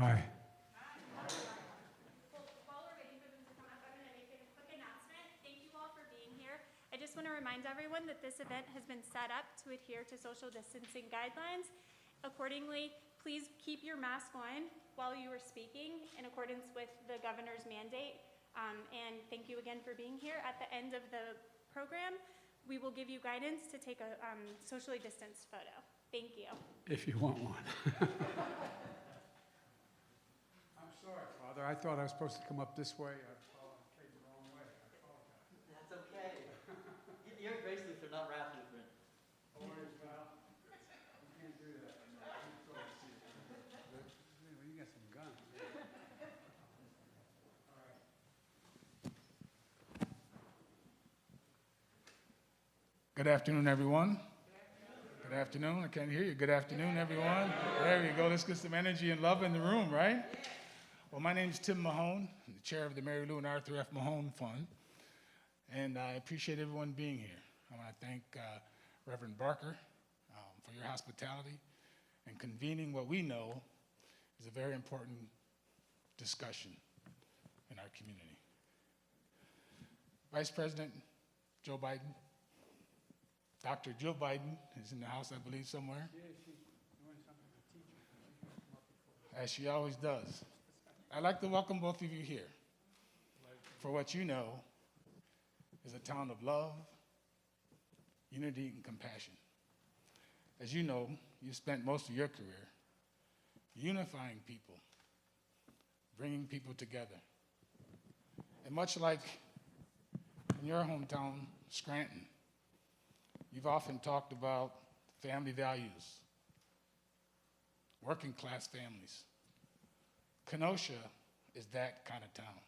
Hi. While we're waiting for them to come up, I'm going to make a quick announcement. Thank you all for being here. I just want to remind everyone that this event has been set up to adhere to social distancing guidelines. Accordingly, please keep your mask on while you are speaking in accordance with the governor's mandate. And thank you again for being here. At the end of the program, we will give you guidance to take a socially distanced photo. Thank you. If you want one. I'm sorry, Father. I thought I was supposed to come up this way. I came the wrong way. I apologize. That's okay. You're Grace Lutheran, not Wrath Lutheran. How are you, pal? You can't do that. You got some guns. All right. Good afternoon, everyone. Good afternoon. I can't hear you. Good afternoon, everyone. There you go. Let's get some energy and love in the room, right? Well, my name is Tim Mahone. I'm the chair of the Mary Lou and Arthur F. Mahone Fund, and I appreciate everyone being here. I want to thank Reverend Barker for your hospitality and convening what we know is a very important discussion in our community. Vice President Joe Biden, Dr. Jill Biden is in the house, I believe, somewhere. Yeah, she's doing something with teachers. As she always does. I'd like to welcome both of you here for what you know is a town of love, unity, and compassion. As you know, you spent most of your career unifying people, bringing people together. And much like in your hometown, Scranton, you've often talked about family values, working class families. Kenosha is that kind of town,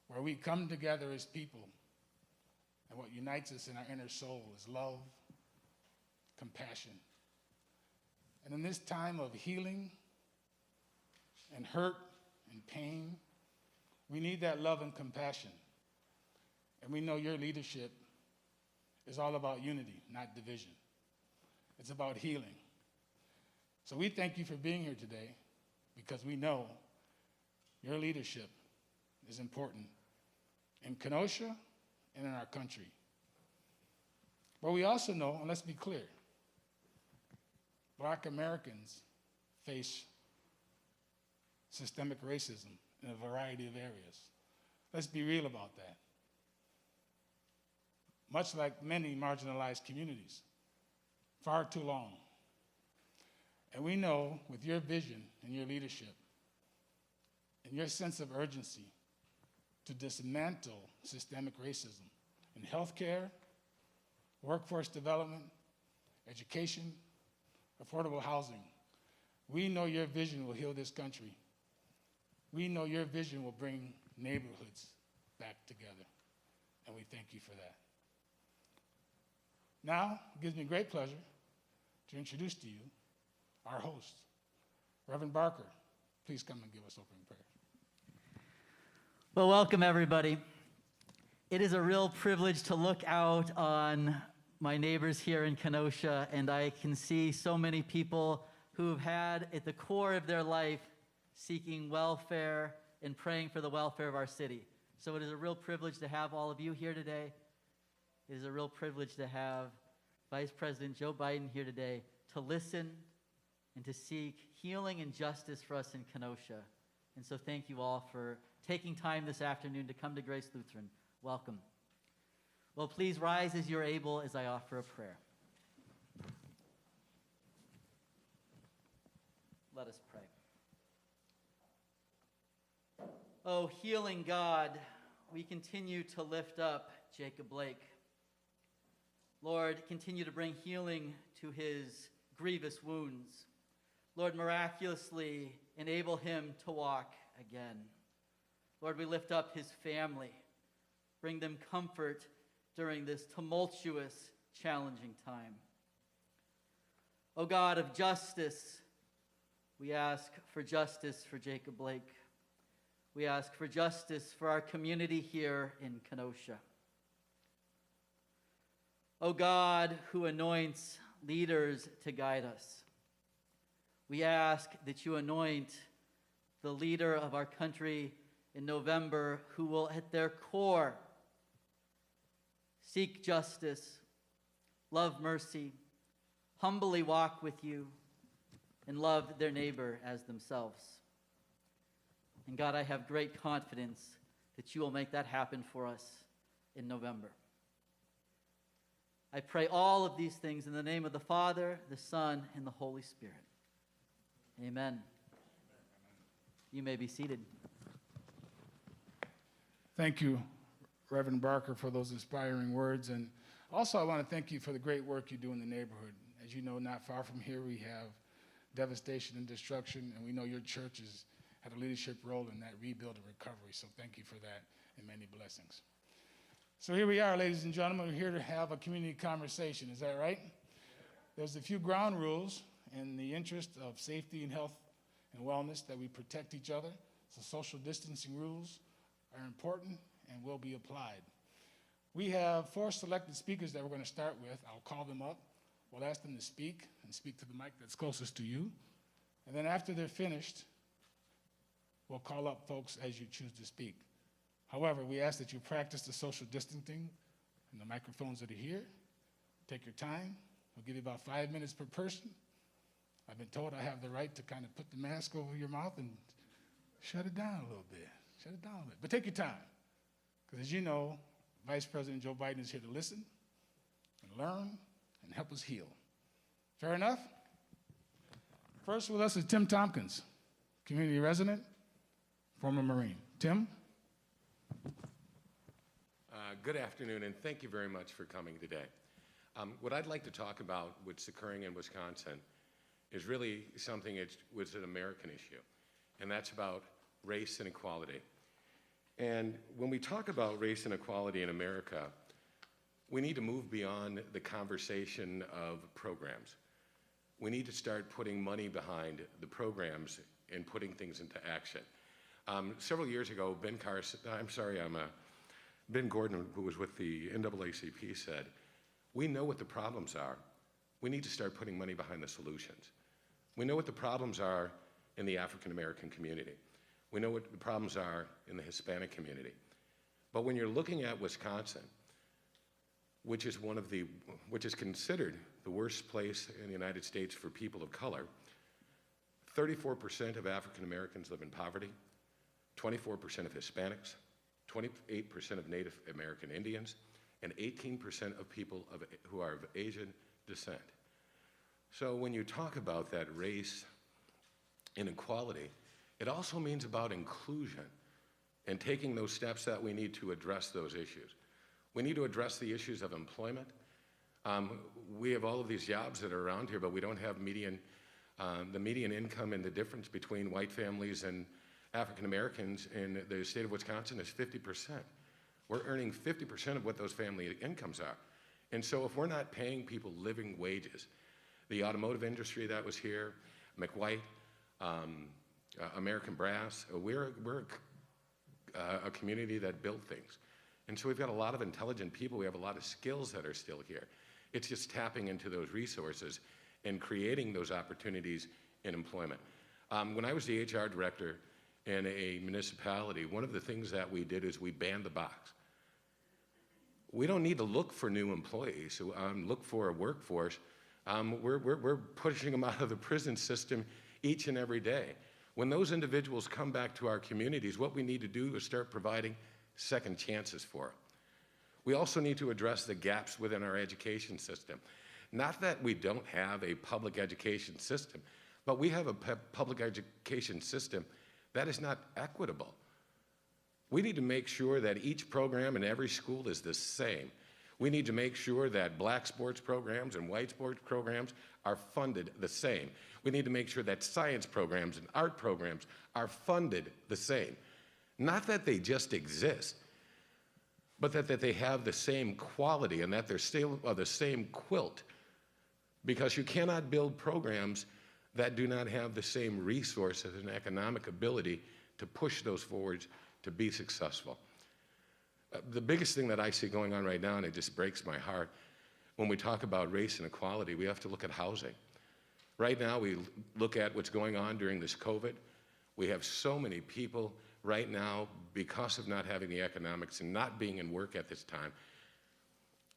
where we come together as people, and what unites us in our inner soul is love, compassion. And in this time of healing and hurt and pain, we need that love and compassion. And we know your leadership is all about unity, not division. It's about healing. So we thank you for being here today because we know your leadership is important in Kenosha and in our country. But we also know, and let's be clear, Black Americans face systemic racism in a variety of areas. Let's be real about that. Much like many marginalized communities, far too long. And we know with your vision and your leadership and your sense of urgency to dismantle systemic racism in healthcare, workforce development, education, affordable housing, we know your vision will heal this country. We know your vision will bring neighborhoods back together, and we thank you for that. Now, it gives me great pleasure to introduce to you our host, Reverend Barker. Please come and give us opening prayer. Well, welcome everybody. It is a real privilege to look out on my neighbors here in Kenosha, and I can see so many people who have had at the core of their life seeking welfare and praying for the welfare of our city. So it is a real privilege to have all of you here today. It is a real privilege to have Vice President Joe Biden here today to listen and to seek healing and justice for us in Kenosha. And so thank you all for taking time this afternoon to come to Grace Lutheran. Welcome. Well, please rise as you're able as I offer a prayer. Let us pray. Oh, healing God, we continue to lift up Jacob Blake. Lord, continue to bring healing to his grievous wounds. Lord, miraculously enable him to walk again. Lord, we lift up his family. Bring them comfort during this tumultuous, challenging time. O God of justice, we ask for justice for Jacob Blake. We ask for justice for our community here in Kenosha. O God, who anoints leaders to guide us, we ask that you anoint the leader of our country in November, who will at their core seek justice, love mercy, humbly walk with you, and love their neighbor as themselves. And God, I have great confidence that you will make that happen for us in November. I pray all of these things in the name of the Father, the Son, and the Holy Spirit. Amen. You may be seated. Thank you, Reverend Barker, for those inspiring words. And also, I want to thank you for the great work you do in the neighborhood. As you know, not far from here, we have devastation and destruction, and we know your church has had a leadership role in that rebuild and recovery. So thank you for that, and many blessings. So here we are, ladies and gentlemen. We're here to have a community conversation. Is that right? There's a few ground rules in the interest of safety and health and wellness that we protect each other. So social distancing rules are important and will be applied. We have 4 selected speakers that we're going to start with. I'll call them up. We'll ask them to speak and speak to the mic that's closest to you. And then after they're finished, we'll call up folks as you choose to speak. However, we ask that you practice the social distancing and the microphones that are here. Take your time. We'll give you about 5 minutes per person. I've been told I have the right to kind of put the mask over your mouth and shut it down a little bit. Shut it down a little bit. But take your time. Because as you know, Vice President Joe Biden is here to listen and learn and help us heal. Fair enough? First with us is Tim Tompkins, community resident, former Marine. Tim? Good afternoon, and thank you very much for coming today. What I'd like to talk about, what's occurring in Wisconsin, is really something that was an American issue, and that's about race and equality. And when we talk about race and equality in America, we need to move beyond the conversation of programs. We need to start putting money behind the programs and putting things into action. Several years ago, Ben Gordon, who was with the NAACP, said, we know what the problems are. We need to start putting money behind the solutions. We know what the problems are in the African American community. We know what the problems are in the Hispanic community. But when you're looking at Wisconsin, which is considered the worst place in the United States for people of color, 34% of African Americans live in poverty, 24% of Hispanics, 28% of Native American Indians, and 18% of people who are of Asian descent. So when you talk about that race inequality, it also means about inclusion and taking those steps that we need to address those issues. We need to address the issues of employment. We have all of these jobs that are around here, but we don't have the median income, and the difference between white families and African Americans in the state of Wisconsin is 50%. We're earning 50% of what those family incomes are. And so if we're not paying people living wages, the automotive industry that was here, McWhite, American Brass, we're a community that built things. And so we've got a lot of intelligent people. We have a lot of skills that are still here. It's just tapping into those resources and creating those opportunities in employment. When I was the HR director in a municipality, one of the things that we did is we banned the box. We don't need to look for new employees, look for a workforce. We're pushing them out of the prison system each and every day. When those individuals come back to our communities, what we need to do is start providing second chances for them. We also need to address the gaps within our education system. Not that we don't have a public education system, but we have a public education system that is not equitable. We need to make sure that each program in every school is the same. We need to make sure that black sports programs and white sports programs are funded the same. We need to make sure that science programs and art programs are funded the same. Not that they just exist, but that they have the same quality and that they're still of the same quilt. Because you cannot build programs that do not have the same resources and economic ability to push those forwards to be successful. The biggest thing that I see going on right now, and it just breaks my heart, when we talk about race and equality, we have to look at housing. Right now, we look at what's going on during this COVID. We have so many people right now, because of not having the economics and not being in work at this time,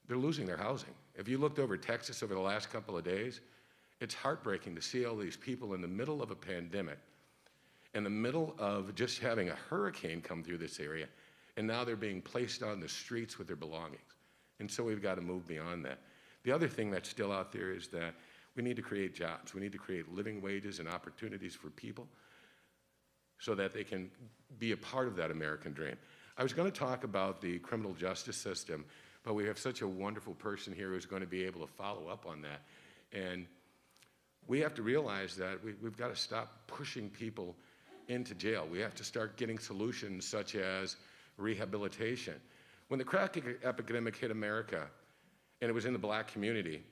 they're losing their housing. If you looked over Texas over the last couple of days, it's heartbreaking to see all these people in the middle of a pandemic, in the middle of just having a hurricane come through this area, and now they're being placed on the streets with their belongings. And so we've got to move beyond that. The other thing that's still out there is that we need to create jobs. We need to create living wages and opportunities for people so that they can be a part of that American dream. I was going to talk about the criminal justice system, but we have such a wonderful person here who's going to be able to follow up on that. And we have to realize that we've got to stop pushing people into jail. We have to start getting solutions such as rehabilitation. When the crack epidemic hit America, and it was in the black community,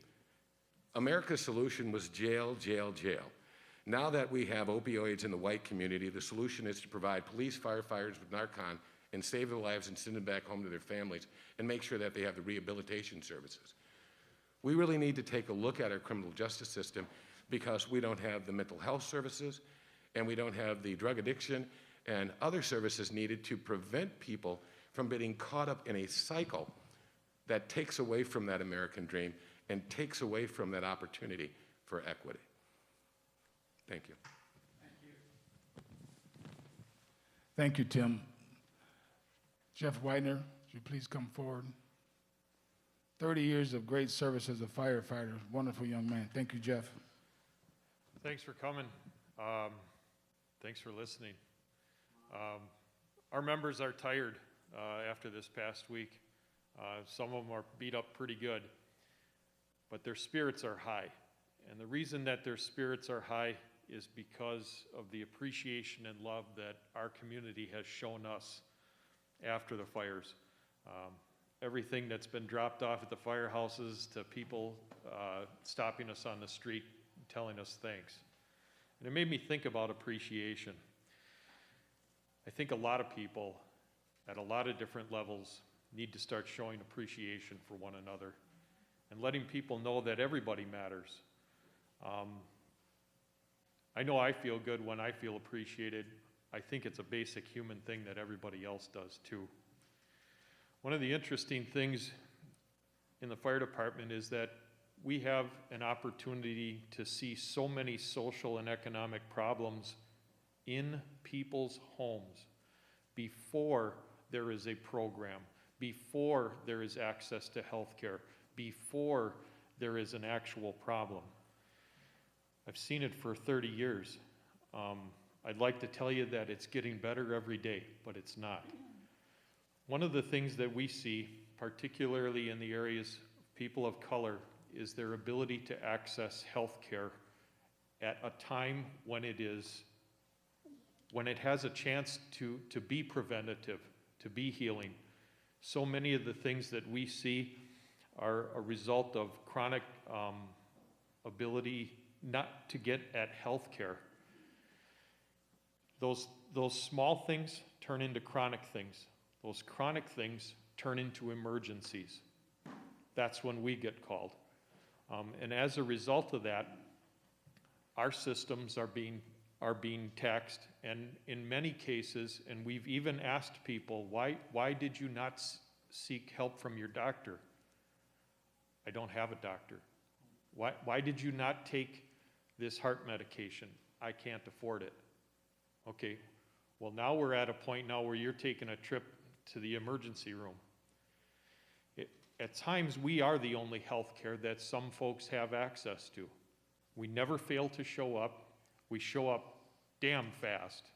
America's solution was jail, jail, jail. Now that we have opioids in the white community, the solution is to provide police, firefighters with Narcan and save their lives and send them back home to their families and make sure that they have the rehabilitation services. We really need to take a look at our criminal justice system because we don't have the mental health services and we don't have the drug addiction and other services needed to prevent people from getting caught up in a cycle that takes away from that American dream and takes away from that opportunity for equity. Thank you. Thank you, Tim. Jeff Widener, would you please come forward? 30 years of great service as a firefighter. Wonderful young man. Thank you, Jeff. Thanks for coming. Thanks for listening. Our members are tired after this past week. Some of them are beat up pretty good, but their spirits are high. And the reason that their spirits are high is because of the appreciation and love that our community has shown us after the fires. Everything that's been dropped off at the firehouses to people stopping us on the street, telling us thanks. And it made me think about appreciation. I think a lot of people at a lot of different levels need to start showing appreciation for one another and letting people know that everybody matters. I know I feel good when I feel appreciated. I think it's a basic human thing that everybody else does too. One of the interesting things in the fire department is that we have an opportunity to see so many social and economic problems in people's homes before there is a program, before there is access to health care, before there is an actual problem. I've seen it for 30 years. I'd like to tell you that it's getting better every day, but it's not. One of the things that we see, particularly in the areas of people of color, is their ability to access health care at a time when it has a chance to be preventative, to be healing. So many of the things that we see are a result of chronic ability not to get at health care. Those small things turn into chronic things. Those chronic things turn into emergencies. That's when we get called. And as a result of that, our systems are being taxed, and in many cases, and we've even asked people, why did you not seek help from your doctor? I don't have a doctor. Why did you not take this heart medication? I can't afford it. Okay, well now we're at a point now where you're taking a trip to the emergency room. At times we are the only health care that some folks have access to. We never fail to show up. We show up damn fast.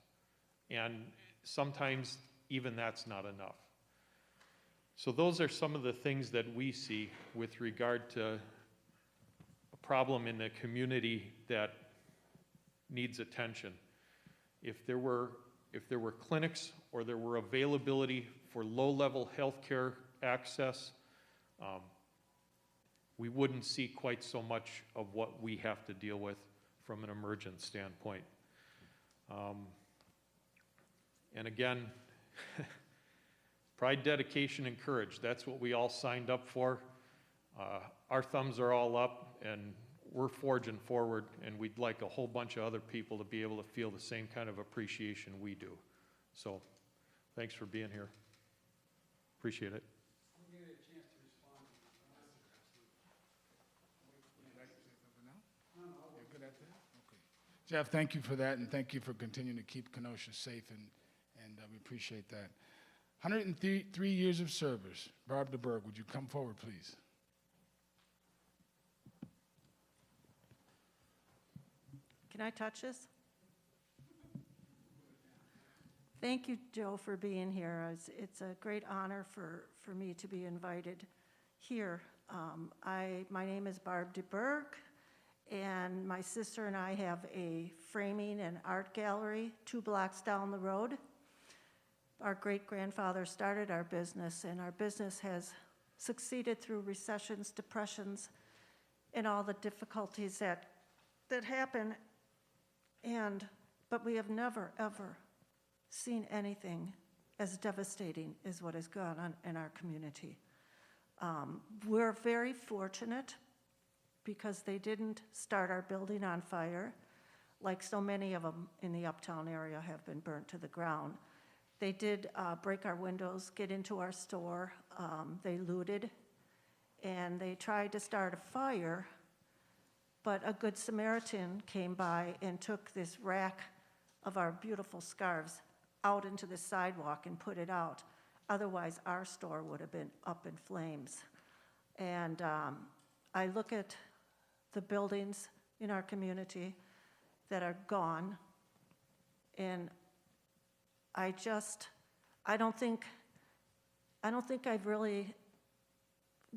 And sometimes even that's not enough. So those are some of the things that we see with regard to a problem in the community that needs attention. If there were clinics or there were availability for low-level health care access, we wouldn't see quite so much of what we have to deal with from an emergent standpoint. And again, pride, dedication, and courage. That's what we all signed up for. Our thumbs are all up, and we're forging forward, and we'd like a whole bunch of other people to be able to feel the same kind of appreciation we do. So, thanks for being here. Appreciate it. Jeff, thank you for that, and thank you for continuing to keep Kenosha safe, and we appreciate that. 103 years of service. Barb DeBerg, would you come forward, please? Can I touch this? Thank you, Joe, for being here. It's a great honor for me to be invited here. My name is Barb DeBerg, and my sister and I have a framing and art gallery 2 blocks down the road. Our great-grandfather started our business, and our business has succeeded through recessions, depressions, and all the difficulties that happen. But we have never, ever seen anything as devastating as what has gone on in our community. We're very fortunate because they didn't start our building on fire, like so many of them in the uptown area have been burnt to the ground. They did break our windows, get into our store, they looted, and they tried to start a fire, but a good Samaritan came by and took this rack of our beautiful scarves out into the sidewalk and put it out. Otherwise, our store would have been up in flames. And I look at the buildings in our community that are gone, and I don't think I've really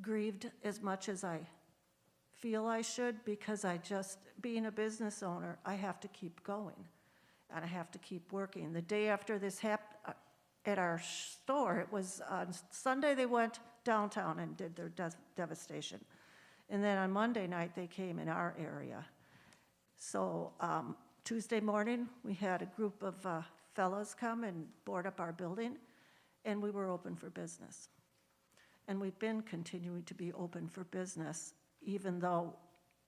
grieved as much as I feel I should, because being a business owner, I have to keep going, and I have to keep working. The day after this happened at our store, it was on Sunday they went downtown and did their devastation. And then on Monday night, they came in our area. So Tuesday morning, we had a group of fellows come and board up our building, and we were open for business. And we've been continuing to be open for business, even though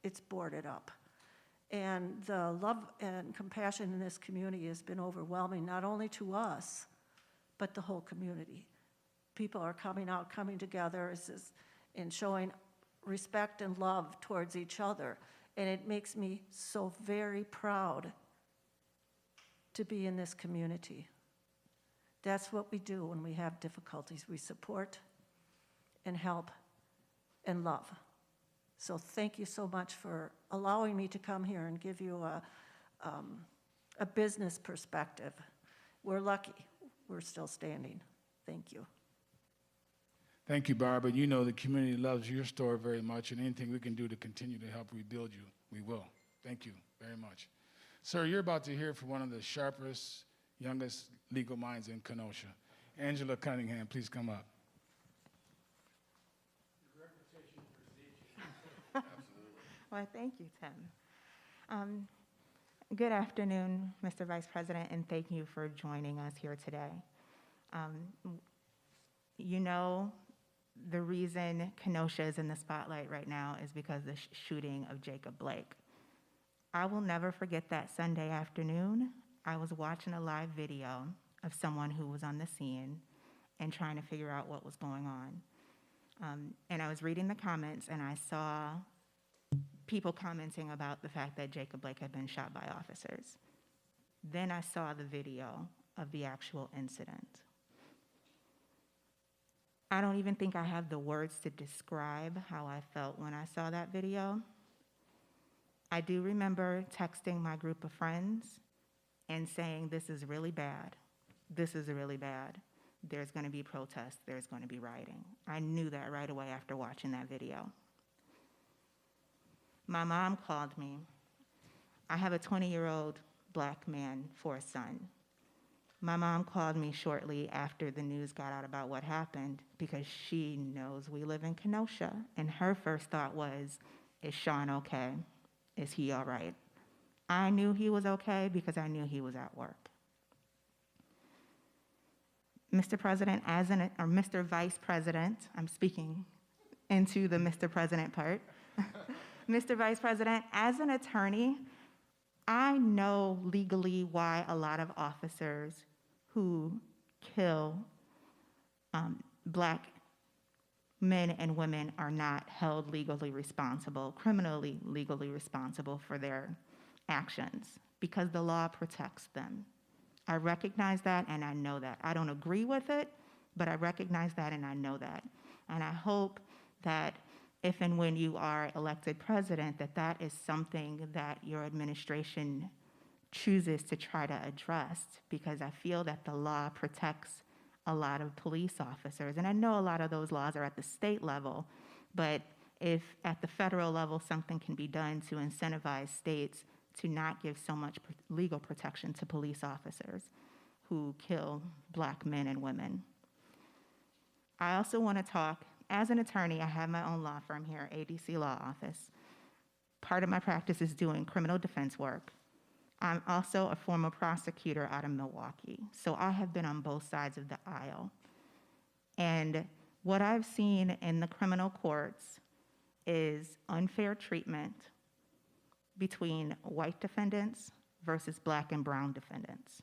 it's boarded up. And the love and compassion in this community has been overwhelming, not only to us, but the whole community. People are coming out, coming together, and showing respect and love towards each other. And it makes me so very proud to be in this community. That's what we do when we have difficulties. We support and help and love. So thank you so much for allowing me to come here and give you a business perspective. We're lucky we're still standing. Thank you. Thank you, Barbara. You know the community loves your store very much, and anything we can do to continue to help rebuild you, we will. Thank you very much. Sir, you're about to hear from one of the sharpest, youngest legal minds in Kenosha. Angela Cunningham, please come up. Well, thank you, Tim. Good afternoon, Mr. Vice President, and thank you for joining us here today. You know, the reason Kenosha is in the spotlight right now is because of the shooting of Jacob Blake. I will never forget that Sunday afternoon. I was watching a live video of someone who was on the scene and trying to figure out what was going on. And I was reading the comments, and I saw people commenting about the fact that Jacob Blake had been shot by officers. Then I saw the video of the actual incident. I don't even think I have the words to describe how I felt when I saw that video. I do remember texting my group of friends and saying, this is really bad. This is really bad. There's going to be protests. There's going to be rioting. I knew that right away after watching that video. My mom called me. I have a 20-year-old black man for a son. My mom called me shortly after the news got out about what happened because she knows we live in Kenosha, and her first thought was, is Sean okay? Is he all right? I knew he was okay because I knew he was at work. Mr. President, or Mr. Vice President, I'm speaking into the Mr. President part. Mr. Vice President, as an attorney, I know legally why a lot of officers who kill Black men and women are not held legally responsible, criminally legally responsible for their actions, because the law protects them. I recognize that and I know that. I don't agree with it, but I recognize that and I know that. And I hope that if and when you are elected president, that that is something that your administration chooses to try to address, because I feel that the law protects a lot of police officers. And I know a lot of those laws are at the state level, but if at the federal level something can be done to incentivize states to not give so much legal protection to police officers who kill Black men and women. I also want to talk, as an attorney, I have my own law firm here, ADC Law Office. Part of my practice is doing criminal defense work. I'm also a former prosecutor out of Milwaukee, so I have been on both sides of the aisle. And what I've seen in the criminal courts is unfair treatment between white defendants versus Black and brown defendants.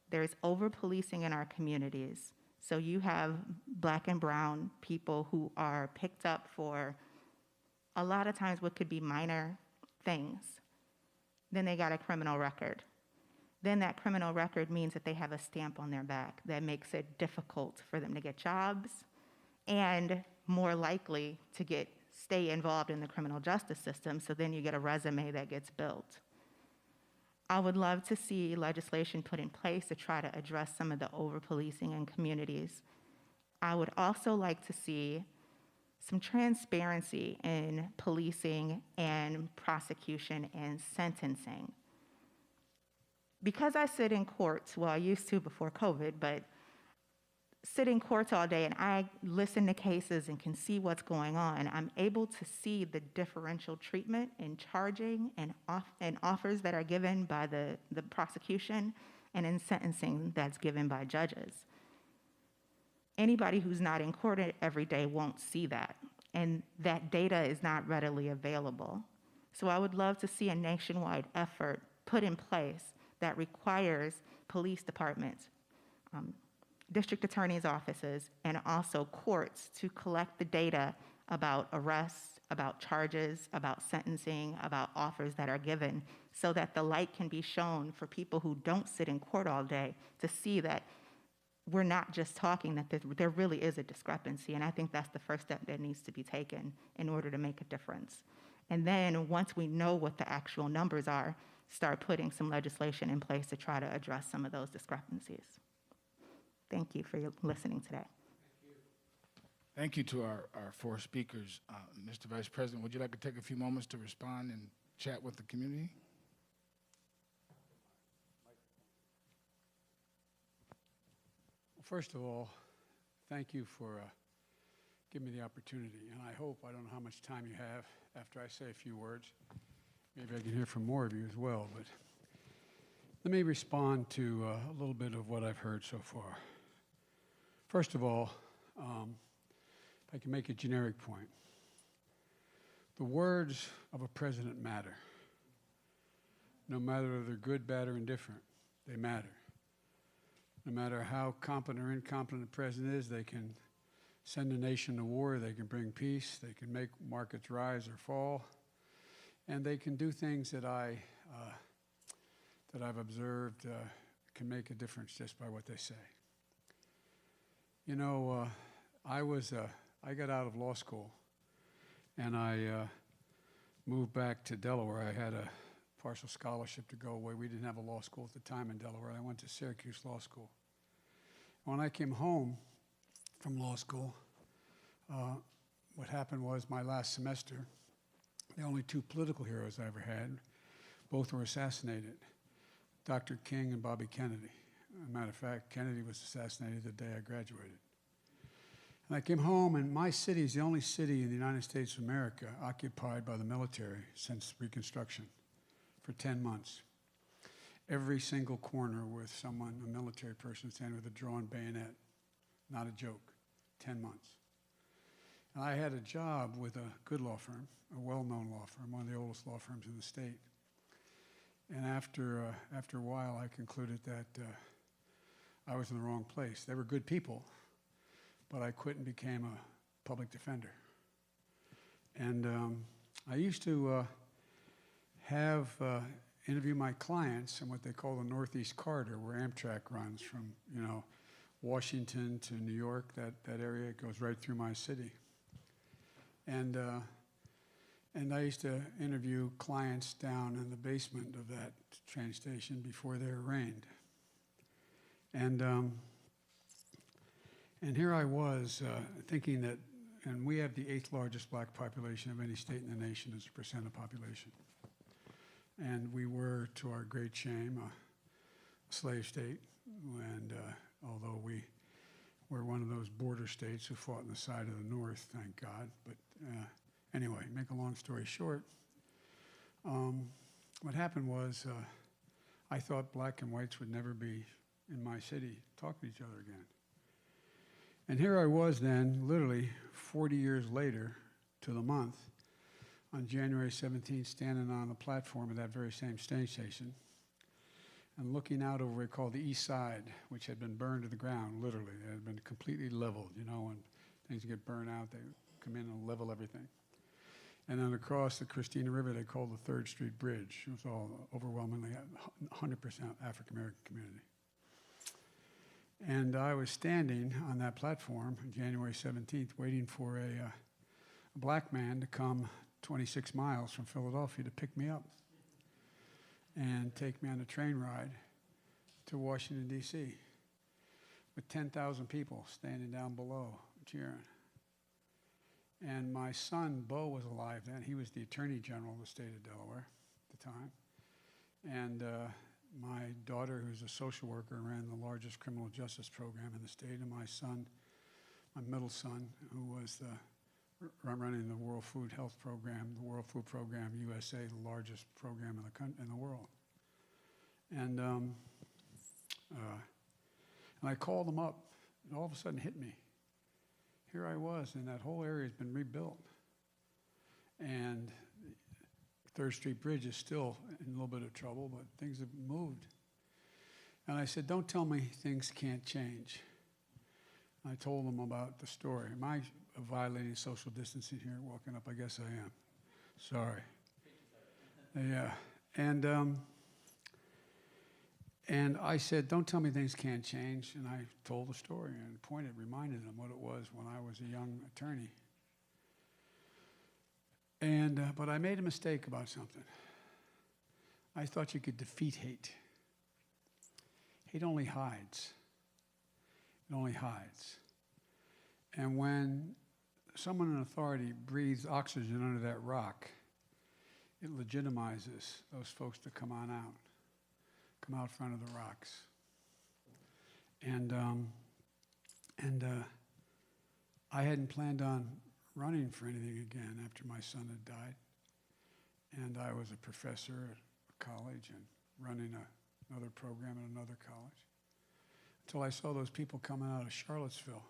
There's over-policing in our communities. So you have Black and brown people who are picked up for a lot of times what could be minor things. Then they got a criminal record. Then that criminal record means that they have a stamp on their back that makes it difficult for them to get jobs and more likely to stay involved in the criminal justice system, so then you get a resume that gets built. I would love to see legislation put in place to try to address some of the over-policing in communities. I would also like to see some transparency in policing and prosecution and sentencing. Because I sit in courts, well, I used to before COVID, but sit in courts all day and I listen to cases and can see what's going on, I'm able to see the differential treatment in charging and offers that are given by the prosecution and in sentencing that's given by judges. Anybody who's not in court every day won't see that, and that data is not readily available. So I would love to see a nationwide effort put in place that requires police departments, district attorney's offices, and also courts to collect the data about arrests, about charges, about sentencing, about offers that are given, so that the light can be shown for people who don't sit in court all day to see that we're not just talking, that there really is a discrepancy. And I think that's the first step that needs to be taken in order to make a difference. And then once we know what the actual numbers are, start putting some legislation in place to try to address some of those discrepancies. Thank you for listening today. Thank you to our four speakers. Mr. Vice President, would you like to take a few moments to respond and chat with the community? First of all, thank you for giving me the opportunity, and I hope, I don't know how much time you have after I say a few words. Maybe I can hear from more of you as well, but let me respond to a little bit of what I've heard so far. First of all, if I can make a generic point, the words of a president matter. No matter whether they're good, bad, or indifferent, they matter. No matter how competent or incompetent the president is, they can send a nation to war, they can bring peace, they can make markets rise or fall, and they can do things that I've observed can make a difference just by what they say. You know, I got out of law school, and I moved back to Delaware. I had a partial scholarship to go away. We didn't have a law school at the time in Delaware. I went to Syracuse Law School. When I came home from law school, what happened was my last semester, the only two political heroes I ever had, both were assassinated, Dr. King and Bobby Kennedy. As a matter of fact, Kennedy was assassinated the day I graduated. And I came home, and my city is the only city in the United States of America occupied by the military since Reconstruction for 10 months. Every single corner with someone, a military person, standing with a drawn bayonet. Not a joke. 10 months. And I had a job with a good law firm, a well-known law firm, one of the oldest law firms in the state. And after a while, I concluded that I was in the wrong place. They were good people, but I quit and became a public defender. And I used to interview my clients in what they call the Northeast Corridor, where Amtrak runs from, Washington to New York. That area goes right through my city. And I used to interview clients down in the basement of that train station before they were arraigned. And here I was thinking that, and we have the 8th largest black population of any state in the nation as a percent of population. And we were, to our great shame, a slave state. And although we were one of those border states who fought on the side of the North, thank God. But anyway, make a long story short, what happened was I thought black and whites would never be in my city talking to each other again. And here I was then, literally 40 years later to the month, on January 17th, standing on the platform of that very same train station and looking out over what we call the East Side, which had been burned to the ground, literally. It had been completely leveled. When things get burned out, they come in and level everything. And then across the Christina River, they called the 3rd Street Bridge. It was all overwhelmingly 100% African-American community. And I was standing on that platform on January 17th waiting for a black man to come 26 miles from Philadelphia to pick me up and take me on a train ride to Washington, D.C. with 10,000 people standing down below cheering. And my son, Bo, was alive then. He was the Attorney General of the state of Delaware at the time. And my daughter, who's a social worker, ran the largest criminal justice program in the state. And my son, my middle son, who was running the World Food Health Program, the World Food Program USA, the largest program in the world. And I called them up, and all of a sudden hit me. Here I was, and that whole area has been rebuilt. And 3rd Street Bridge is still in a little bit of trouble, but things have moved. And I said, don't tell me things can't change. I told them about the story. Am I violating social distancing here, walking up? I guess I am. Sorry. Yeah. And I said, don't tell me things can't change. And I told the story and reminded them what it was when I was a young attorney. But I made a mistake about something. I thought you could defeat hate. Hate only hides. It only hides. And when someone in authority breathes oxygen under that rock, it legitimizes those folks to come out front of the rocks. And I hadn't planned on running for anything again after my son had died. And I was a professor at a college and running another program at another college, until I saw those people coming out of Charlottesville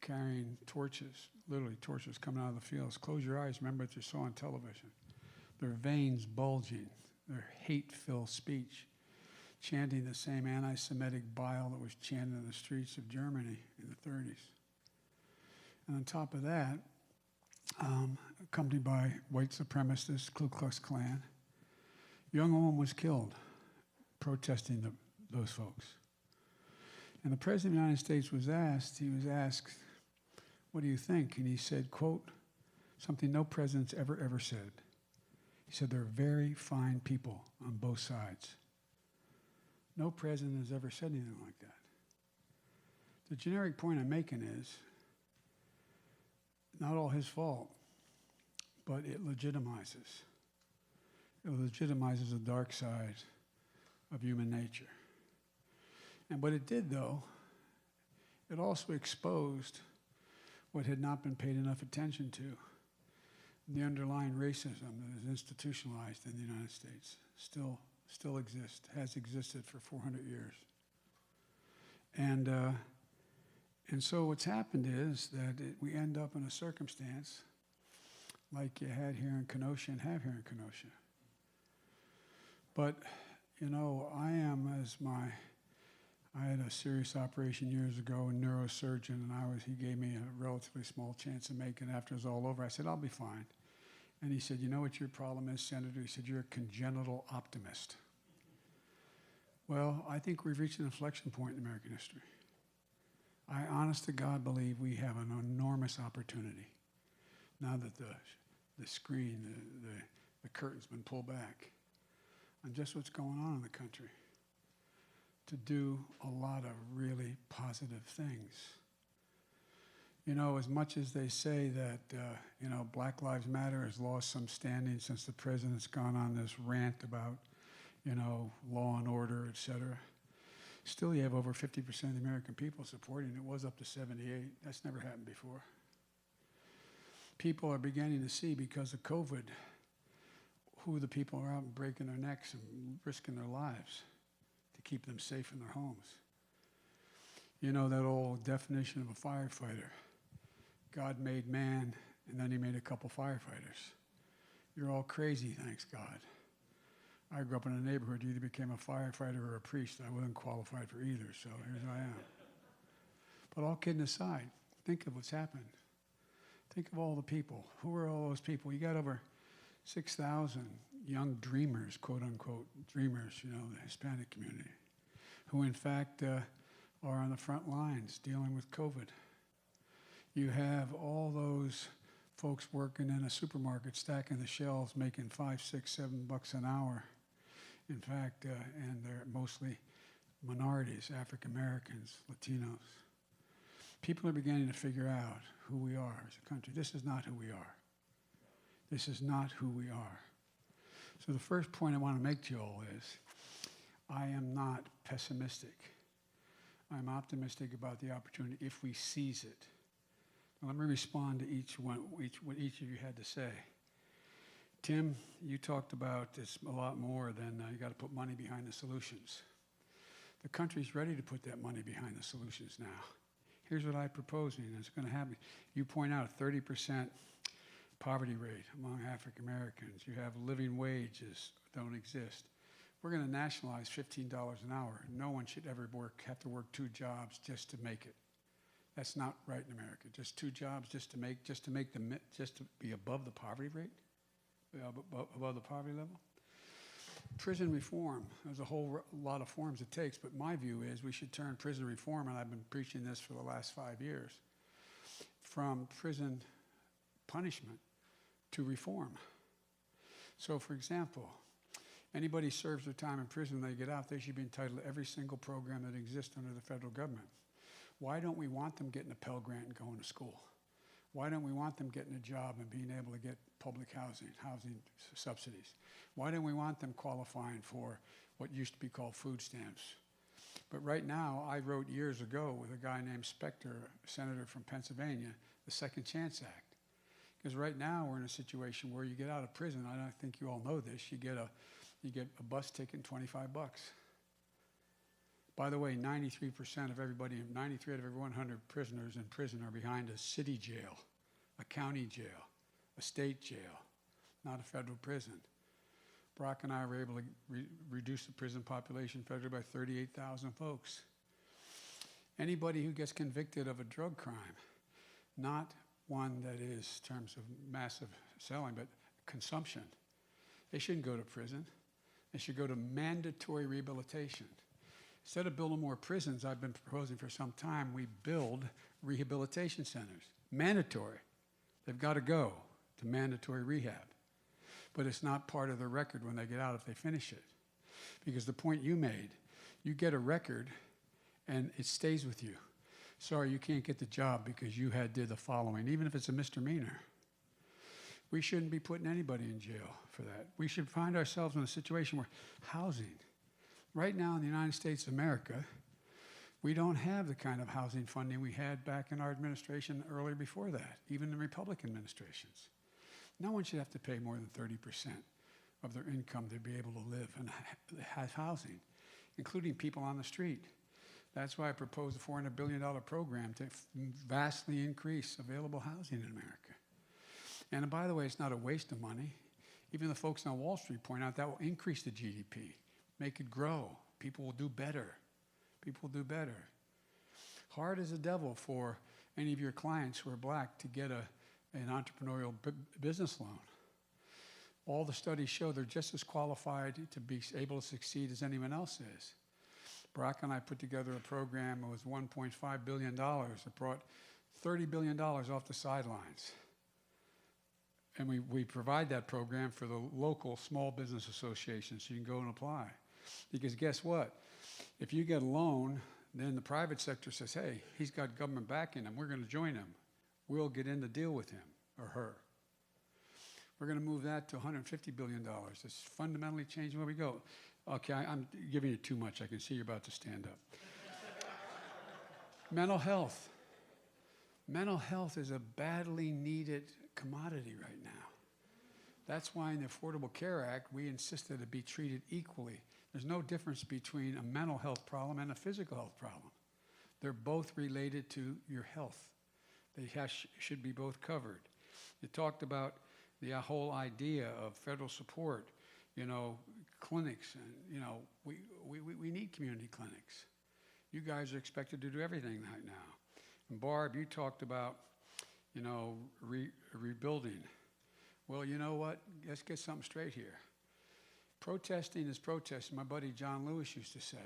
carrying torches, literally torches coming out of the fields. Close your eyes, remember what you saw on television. Their veins bulging, their hate-filled speech, chanting the same anti-Semitic bile that was chanted in the streets of Germany in the 30s. And on top of that, accompanied by white supremacists, Ku Klux Klan, a young woman was killed protesting those folks. And the President of the United States was asked, what do you think? And he said, quote, something no president's ever said. He said, there are very fine people on both sides. No president has ever said anything like that. The generic point I'm making is, not all his fault, but it legitimizes. It legitimizes the dark side of human nature. And what it did, though, it also exposed what had not been paid enough attention to, the underlying racism that is institutionalized in the United States, still exists, has existed for 400 years. And so what's happened is that we end up in a circumstance like you had here in Kenosha and have here in Kenosha. But, you know, I had a serious operation years ago, a neurosurgeon, and he gave me a relatively small chance of making it after it was all over. I said, I'll be fine. And he said, you know what your problem is, Senator? He said, you're a congenital optimist. Well, I think we've reached an inflection point in American history. I honest to God believe we have an enormous opportunity now that the screen, the curtain's been pulled back on just what's going on in the country, to do a lot of really positive things. You know, as much as they say that, you know, Black Lives Matter has lost some standing since the president's gone on this rant about, you know, law and order, et cetera, still you have over 50% of the American people supporting it. It was up to 78. That's never happened before. People are beginning to see, because of COVID, who the people are out breaking their necks and risking their lives to keep them safe in their homes. You know that old definition of a firefighter. God made man, and then he made a couple firefighters. You're all crazy, thanks God. I grew up in a neighborhood, you either became a firefighter or a priest. I wasn't qualified for either, so here's who I am. But all kidding aside, think of what's happened. Think of all the people. Who are all those people? You got over 6,000 young dreamers, quote unquote, dreamers, you know, the Hispanic community, who in fact are on the front lines dealing with COVID. You have all those folks working in a supermarket, stacking the shelves, making $5, $6, $7 an hour. In fact, and they're mostly minorities, African Americans, Latinos. People are beginning to figure out who we are as a country. This is not who we are. This is not who we are. So the first point I want to make to you all is, I am not pessimistic. I'm optimistic about the opportunity if we seize it. Now, let me respond to what each of you had to say. Tim, you talked about this a lot more than you got to put money behind the solutions. The country's ready to put that money behind the solutions now. Here's what I'm proposing, and it's going to happen. You point out a 30% poverty rate among African Americans. You have living wages don't exist. We're going to nationalize $15 an hour. No one should ever have to work 2 jobs just to make it. That's not right in America. Just 2 jobs just to be above the poverty rate, above the poverty level. Prison reform. There's a whole lot of forms it takes, but my view is we should turn prison reform, and I've been preaching this for the last 5 years, from prison punishment to reform. So, for example, anybody serves their time in prison, they get out, they should be entitled to every single program that exists under the federal government. Why don't we want them getting a Pell Grant and going to school? Why don't we want them getting a job and being able to get public housing subsidies? Why don't we want them qualifying for what used to be called food stamps? But right now, I wrote years ago with a guy named Specter, a senator from Pennsylvania, the Second Chance Act. Because right now, we're in a situation where you get out of prison, I think you all know this, you get a bus ticket and 25 bucks. By the way, 93% of everybody, 93 out of every 100 prisoners in prison are behind a city jail, a county jail, a state jail, not a federal prison. Brock and I were able to reduce the prison population federally by 38,000 folks. Anybody who gets convicted of a drug crime, not one that is in terms of massive selling, but consumption, they shouldn't go to prison. They should go to mandatory rehabilitation. Instead of building more prisons, I've been proposing for some time, we build rehabilitation centers. Mandatory. They've got to go to mandatory rehab. But it's not part of the record when they get out if they finish it. Because the point you made, you get a record and it stays with you. Sorry, you can't get the job because you did the following, even if it's a misdemeanor. We shouldn't be putting anybody in jail for that. We should find ourselves in a situation where housing. Right now in the United States of America, we don't have the kind of housing funding we had back in our administration earlier before that, even in Republican administrations. No one should have to pay more than 30% of their income to be able to live and have housing, including people on the street. That's why I proposed a $400 billion program to vastly increase available housing in America. And by the way, it's not a waste of money. Even the folks on Wall Street point out that will increase the GDP, make it grow. People will do better. People will do better. Hard as the devil for any of your clients who are black to get an entrepreneurial business loan. All the studies show they're just as qualified to be able to succeed as anyone else is. Barack and I put together a program that was $1.5 billion. It brought $30 billion off the sidelines. And we provide that program for the local small business associations, so you can go and apply. Because guess what? If you get a loan, then the private sector says, hey, he's got government backing him. We're going to join him. We'll get in the deal with him or her. We're going to move that to $150 billion. It's fundamentally changing where we go. Okay, I'm giving you too much. I can see you're about to stand up. Mental health. Mental health is a badly needed commodity right now. That's why in the Affordable Care Act, we insisted it be treated equally. There's no difference between a mental health problem and a physical health problem. They're both related to your health. They should be both covered. You talked about the whole idea of federal support, clinics, and, we need community clinics. You guys are expected to do everything right now. And Barb, you talked about, rebuilding. Well, you know what? Let's get something straight here. Protesting is protesting, my buddy John Lewis used to say.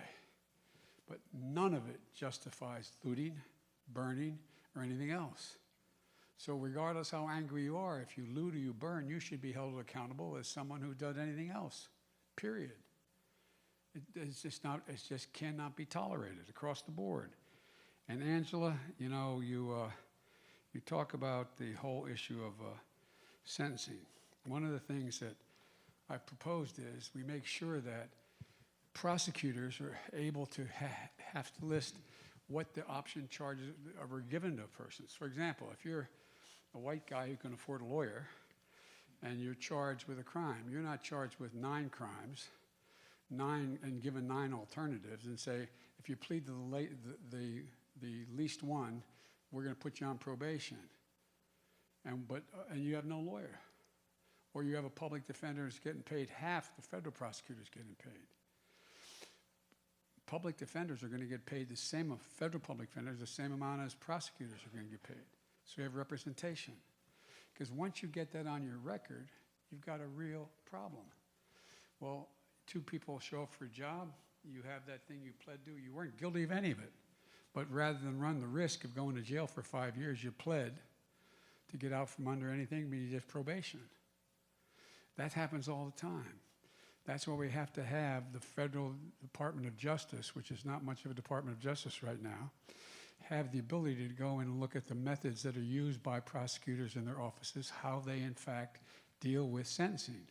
But none of it justifies looting, burning, or anything else. So regardless how angry you are, if you loot or you burn, you should be held accountable as someone who does anything else, period. It just cannot be tolerated across the board. And Angela, you talk about the whole issue of sentencing. One of the things that I proposed is we make sure that prosecutors are able to have to list what the option charges were given to persons. For example, if you're a white guy who can afford a lawyer and you're charged with a crime, you're not charged with 9 crimes, and given 9 alternatives and say, if you plead to the least one, we're going to put you on probation. And you have no lawyer. Or you have a public defender who's getting paid half the federal prosecutor's getting paid. Public defenders are going to get paid the same, federal public defenders, the same amount as prosecutors are going to get paid. So you have representation. Because once you get that on your record, you've got a real problem. Well, 2 people show up for a job, you have that thing you pled to, you weren't guilty of any of it. But rather than run the risk of going to jail for 5 years, you pled to get out from under anything, but you just probation. That happens all the time. That's why we have to have the Federal Department of Justice, which is not much of a Department of Justice right now, have the ability to go in and look at the methods that are used by prosecutors in their offices, how they in fact deal with sentencing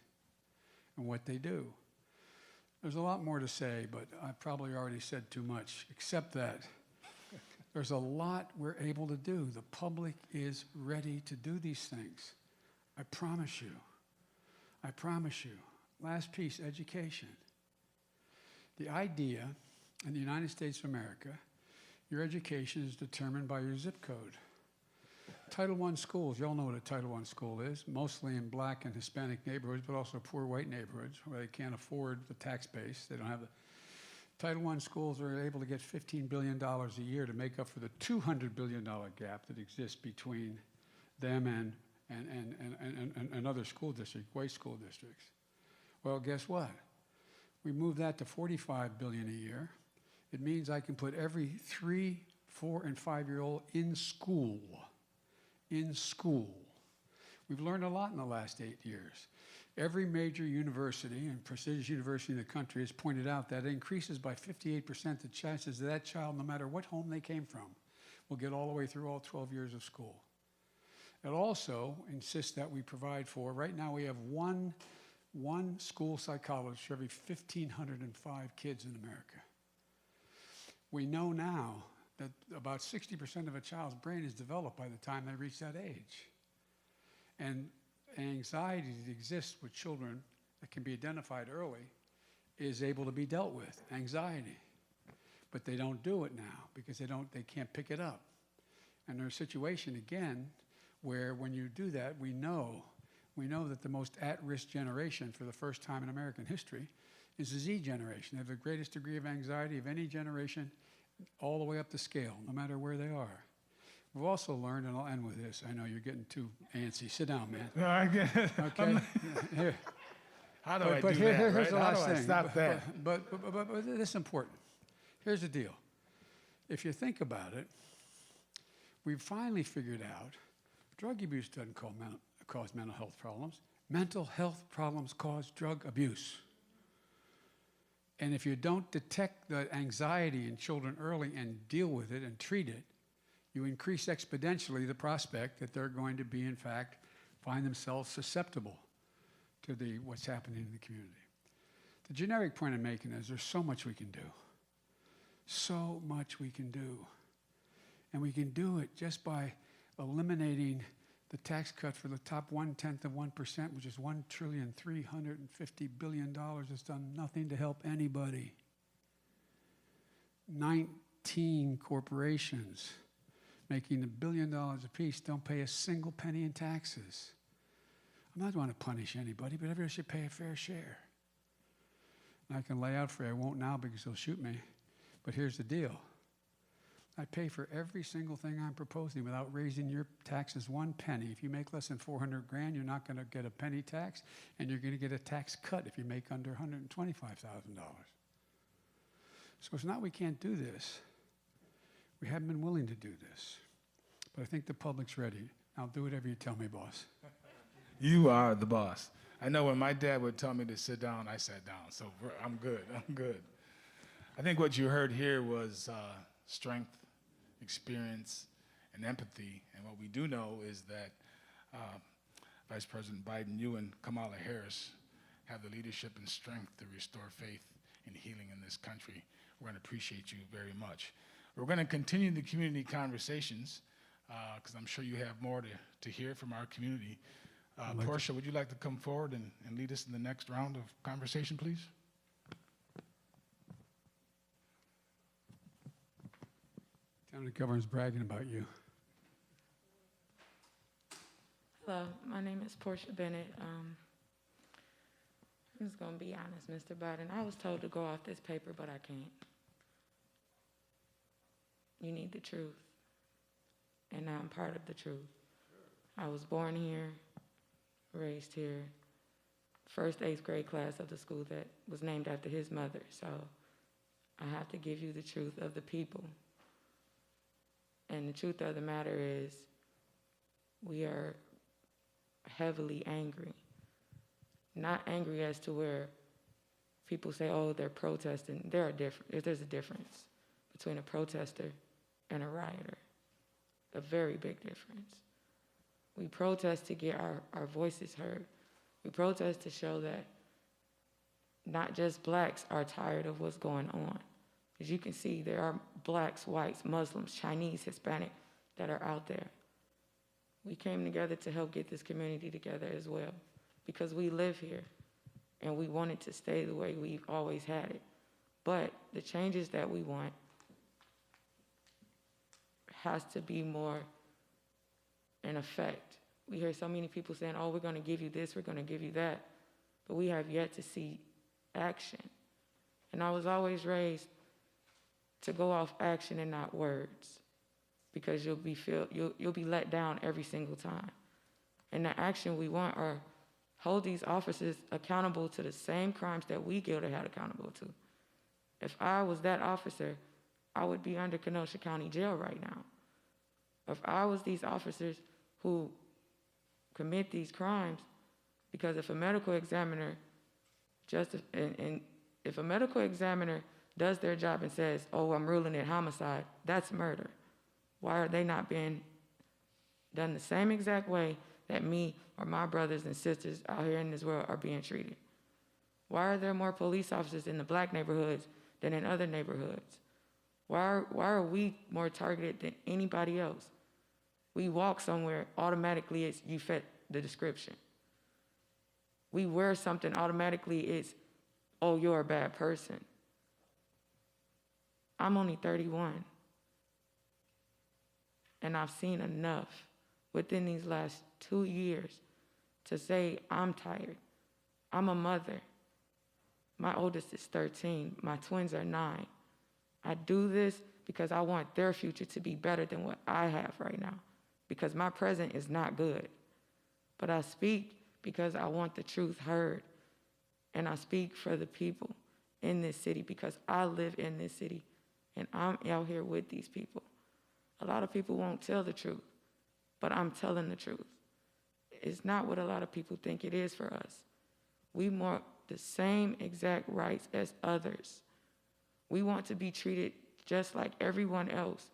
and what they do. There's a lot more to say, but I probably already said too much, except that there's a lot we're able to do. The public is ready to do these things. I promise you. I promise you. Last piece, education. The idea in the United States of America, your education is determined by your zip code. Title I schools, you all know what a Title I school is, mostly in black and Hispanic neighborhoods, but also poor white neighborhoods where they can't afford the tax base. They don't have the Title I schools are able to get $15 billion a year to make up for the $200 billion gap that exists between them and other school districts, white school districts. Well, guess what? We move that to $45 billion a year. It means I can put every 3, 4, and 5-year-old in school. In school. We've learned a lot in the last 8 years. Every major university and prestigious university in the country has pointed out that it increases by 58% the chances that that child, no matter what home they came from, will get all the way through all 12 years of school. It also insists that we provide for, right now we have one school psychologist for every 1,505 kids in America. We know now that about 60% of a child's brain is developed by the time they reach that age. And anxiety that exists with children that can be identified early is able to be dealt with, anxiety. but they don't do it now because they can't pick it up. And there's a situation again where when you do that, we know that the most at-risk generation for the first time in American history is the Z generation. They have the greatest degree of anxiety of any generation all the way up the scale, no matter where they are. We've also learned, and I'll end with this. I know you're getting too antsy. Sit down, man. No, I get Okay? Here. How do I But do here's that, the right? How last do I thing. stop that? But this is important. Here's the deal. If you think about it, we've finally figured out drug abuse doesn't cause mental health problems. Mental health problems cause drug abuse. And if you don't detect the anxiety in children early and deal with it and treat it, you increase exponentially the prospect that they're going to be, in fact, find themselves susceptible to what's happening in the community. The generic point I'm making is there's so much we can do. So much we can do. And we can do it just by eliminating the tax cut for the top 1/10 of 1%, which is $1,350 billion. It's done nothing to help anybody. 19 corporations making $1 billion apiece don't pay a single penny in taxes. I'm not going to punish anybody, but everybody should pay a fair share. And I can lay out for you, I won't now because they'll shoot me, but here's the deal. I pay for every single thing I'm proposing without raising your taxes one penny. If you make less than $400,000, you're not going to get a penny tax, and you're going to get a tax cut if you make under $125,000. So it's not we can't do this. We haven't been willing to do this. But I think the public's ready. I'll do whatever you tell me, boss. You are the boss. I know when my dad would tell me to sit down, I sat down. So I'm good. I'm good. I think what you heard here was strength, experience, and empathy. And what we do know is that Vice President Biden, you and Kamala Harris have the leadership and strength to restore faith and healing in this country. We're going to appreciate you very much. We're going to continue the community conversations because I'm sure you have more to hear from our community. Portia, would you like to come forward and lead us in the next round of conversation, please? County Governor's bragging about you. Hello, my name is Portia Bennett. I'm just going to be honest, Mr. Biden. I was told to go off this paper, but I can't. You need the truth, and I'm part of the truth. I was born here, raised here, first 8th grade class of the school that was named after his mother, so I have to give you the truth of the people. And the truth of the matter is we are heavily angry. Not angry as to where people say, oh, they're protesting. There's a difference between a protester and a rioter, a very big difference. We protest to get our voices heard. We protest to show that not just blacks are tired of what's going on. As you can see, there are blacks, whites, Muslims, Chinese, Hispanic that are out there. We came together to help get this community together as well because we live here and we want it to stay the way we've always had it. But the changes that we want has to be more in effect. We hear so many people saying, oh, we're going to give you this, we're going to give you that, but we have yet to see action. And I was always raised to go off action and not words, because you'll be let down every single time. And the action we want are hold these officers accountable to the same crimes that we get held accountable to. If I was that officer, I would be under Kenosha County Jail right now. If I was these officers who commit these crimes, because if a medical examiner if a medical examiner does their job and says, oh, I'm ruling it homicide, that's murder. Why are they not being done the same exact way that me or my brothers and sisters out here in this world are being treated? Why are there more police officers in the black neighborhoods than in other neighborhoods? Why are we more targeted than anybody else? We walk somewhere, automatically you fit the description. We wear something, automatically it's, oh, you're a bad person. I'm only 31. And I've seen enough within these last 2 years to say I'm tired. I'm a mother. My oldest is 13. My twins are 9. I do this because I want their future to be better than what I have right now, because my present is not good. But I speak because I want the truth heard. And I speak for the people in this city because I live in this city and I'm out here with these people. A lot of people won't tell the truth, but I'm telling the truth. It's not what a lot of people think it is for us. We want the same exact rights as others. We want to be treated just like everyone else.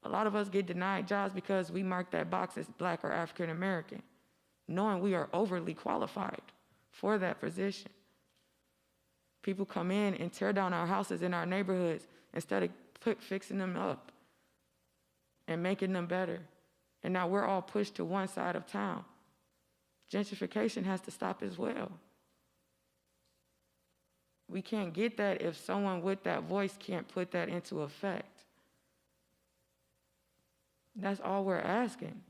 A lot of us get denied jobs because we mark that box as Black or African American, knowing we are overly qualified for that position. People come in and tear down our houses in our neighborhoods instead of fixing them up and making them better. And now we're all pushed to one side of town. Gentrification has to stop as well. We can't get that if someone with that voice can't put that into effect. That's all we're asking.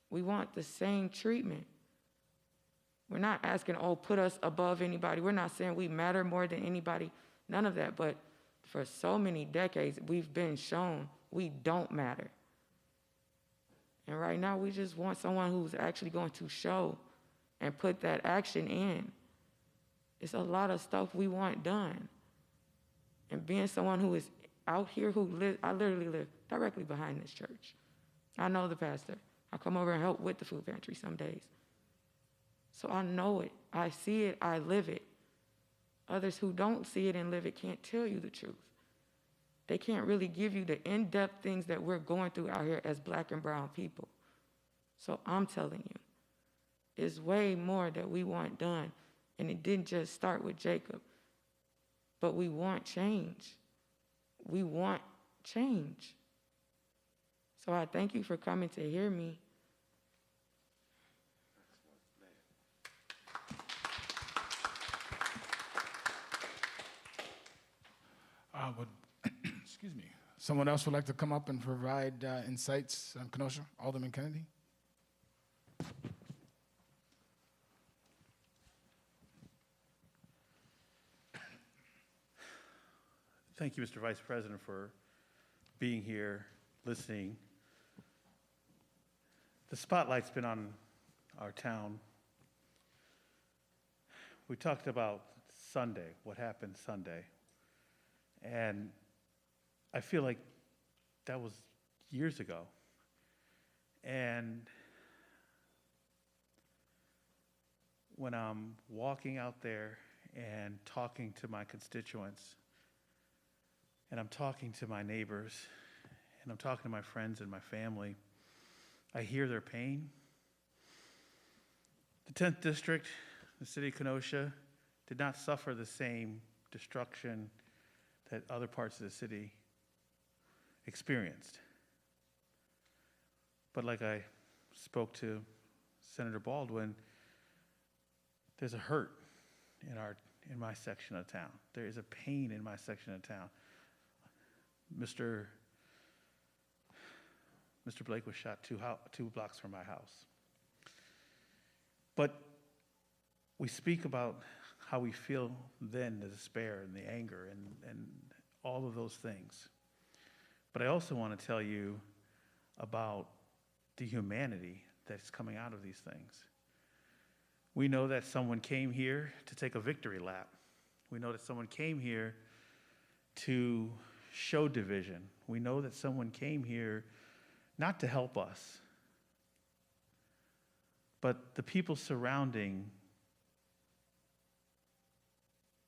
We want the same treatment. We're not asking, oh, put us above anybody. We're not saying we matter more than anybody. None of that. But for so many decades, we've been shown we don't matter. And right now, we just want someone who's actually going to show and put that action in. It's a lot of stuff we want done. And being someone who is out here I literally live directly behind this church. I know the pastor. I come over and help with the food pantry some days. So I know it. I see it. I live it. Others who don't see it and live it can't tell you the truth. They can't really give you the in-depth things that we're going through out here as Black and brown people. So I'm telling you, it's way more that we want done. And it didn't just start with Jacob, but we want change. We want change. So I thank you for coming to hear me. Excuse me. Someone else would like to come up and provide insights on Kenosha? Alderman Kennedy? Thank you, Mr. Vice President, for being here, listening. The spotlight's been on our town. We talked about Sunday, what happened Sunday. And I feel like that was years ago. And when I'm walking out there and talking to my constituents, and I'm talking to my neighbors, and I'm talking to my friends and my family, I hear their pain. The 10th District, the city of Kenosha, did not suffer the same destruction that other parts of the city experienced. But like I spoke to Senator Baldwin, there's a hurt in my section of town. There is a pain in my section of town. Mr. Blake was shot 2 blocks from my house. But we speak about how we feel then, the despair and the anger and all of those things. But I also want to tell you about the humanity that's coming out of these things. We know that someone came here to take a victory lap. We know that someone came here to show division. We know that someone came here not to help us, but the people surrounding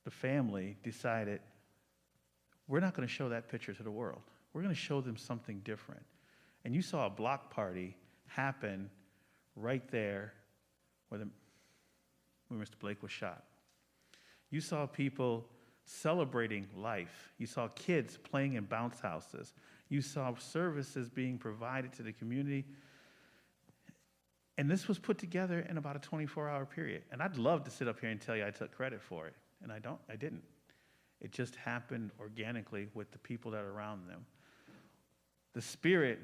the family decided, we're not going to show that picture to the world. We're going to show them something different. And you saw a block party happen right there where Mr. Blake was shot. You saw people celebrating life. You saw kids playing in bounce houses. You saw services being provided to the community. And this was put together in about a 24-hour period. And I'd love to sit up here and tell you I took credit for it. And I didn't. It just happened organically with the people that are around them. The spirit,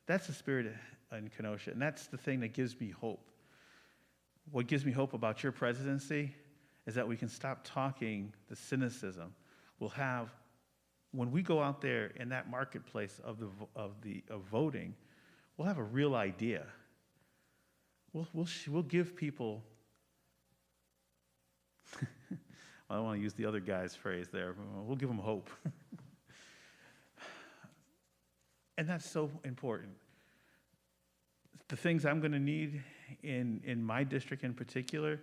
that's the spirit in Kenosha, and that's the thing that gives me hope. What gives me hope about your presidency is that we can stop talking the cynicism. We'll have, when we go out there in that marketplace of voting, we'll have a real idea. We'll give people. I don't want to use the other guy's phrase there. We'll give them hope. And that's so important. The things I'm going to need in my district in particular,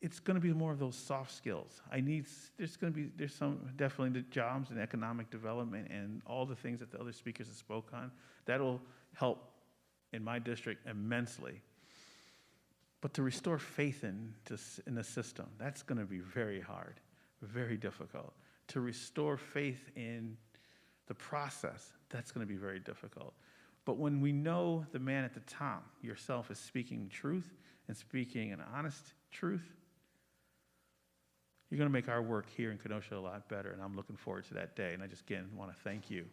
it's going to be more of those soft skills. There's some definitely the jobs and economic development and all the things that the other speakers have spoke on. That'll help in my district immensely. But to restore faith in the system, that's going to be very hard, very difficult. To restore faith in the process, that's going to be very difficult. But when we know the man at the top, yourself, is speaking truth and speaking an honest truth, you're going to make our work here in Kenosha a lot better, and I'm looking forward to that day. And I just, again, want to thank you.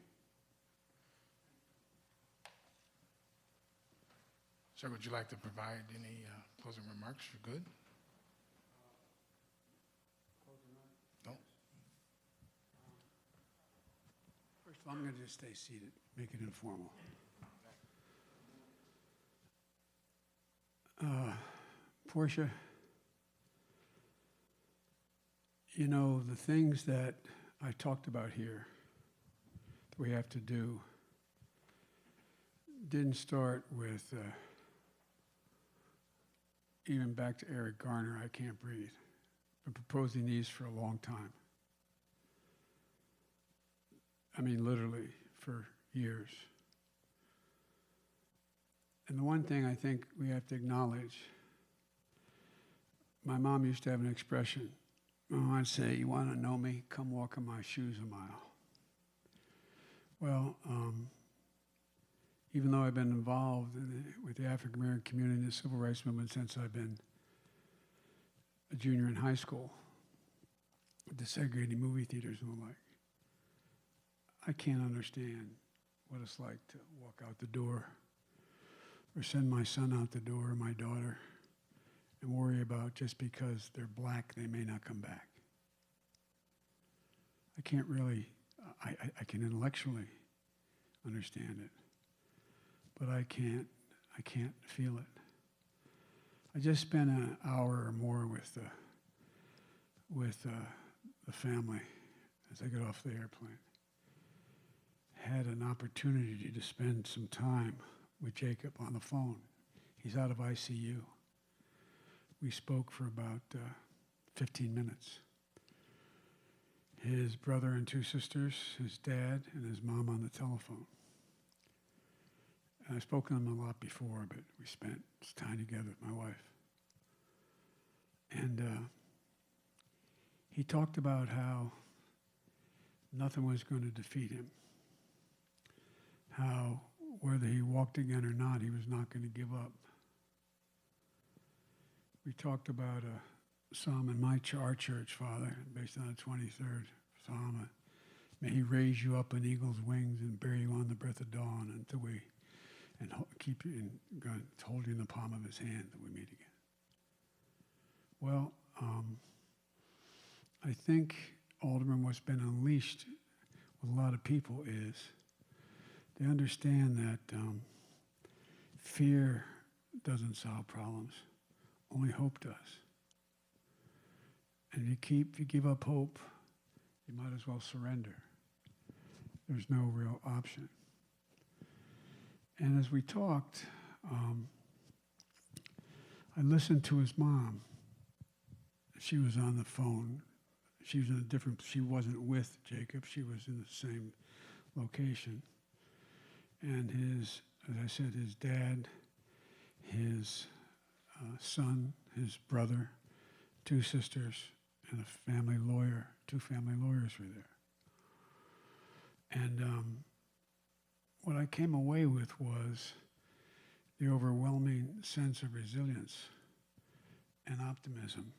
Sir, would you like to provide any closing remarks? You're good? No? First of all, I'm going to just stay seated, make it informal. Portia, you know, the things that I talked about here that we have to do didn't start with even back to Eric Garner, I Can't Breathe. Been proposing these for a long time. I mean, literally, for years. And the one thing I think we have to acknowledge, my mom used to have an expression. My mom would say, "You want to know me? Come walk in my shoes a mile." Well, even though I've been involved with the African American community and the civil rights movement since I've been a junior in high school, with the segregated movie theaters and the like, I can't understand what it's like to walk out the door or send my son out the door or my daughter and worry about just because they're black, they may not come back. I can't really, I can intellectually understand it, but I can't feel it. I just spent an hour or more with the family as I got off the airplane. Had an opportunity to spend some time with Jacob on the phone. He's out of ICU. We spoke for about 15 minutes. His brother and two sisters, his dad and his mom on the telephone. And I've spoken to him a lot before, but we spent time together with my wife. And he talked about how nothing was going to defeat him. How whether he walked again or not, he was not going to give up. We talked about a psalm in our church, Father, based on the 23rd Psalm. May he raise you up on eagle's wings and bear you on the breath of dawn until we, and keep you in, God, hold you in the palm of his hand till we meet again. Well, I think, Alderman, what's been unleashed with a lot of people is they understand that fear doesn't solve problems. Only hope does. And if you give up hope, you might as well surrender. There's no real option. And as we talked, I listened to his mom. She was on the phone. She was in a different, she wasn't with Jacob. She was in the same location. And his, as I said, his dad, his son, his brother, two sisters, and a family lawyer. Two family lawyers were there. And what I came away with was the overwhelming sense of resilience and optimism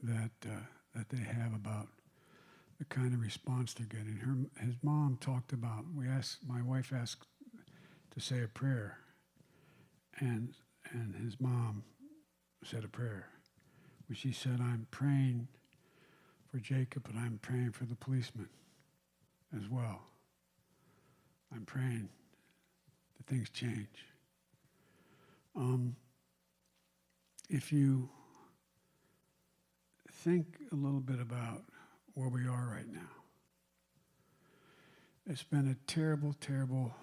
that they have about the kind of response they're getting. His mom talked about, my wife asked to say a prayer, and his mom said a prayer, where she said, I'm praying for Jacob, and I'm praying for the policeman as well. I'm praying that things change. If you think a little bit about where we are right now, it's been a terrible, terrible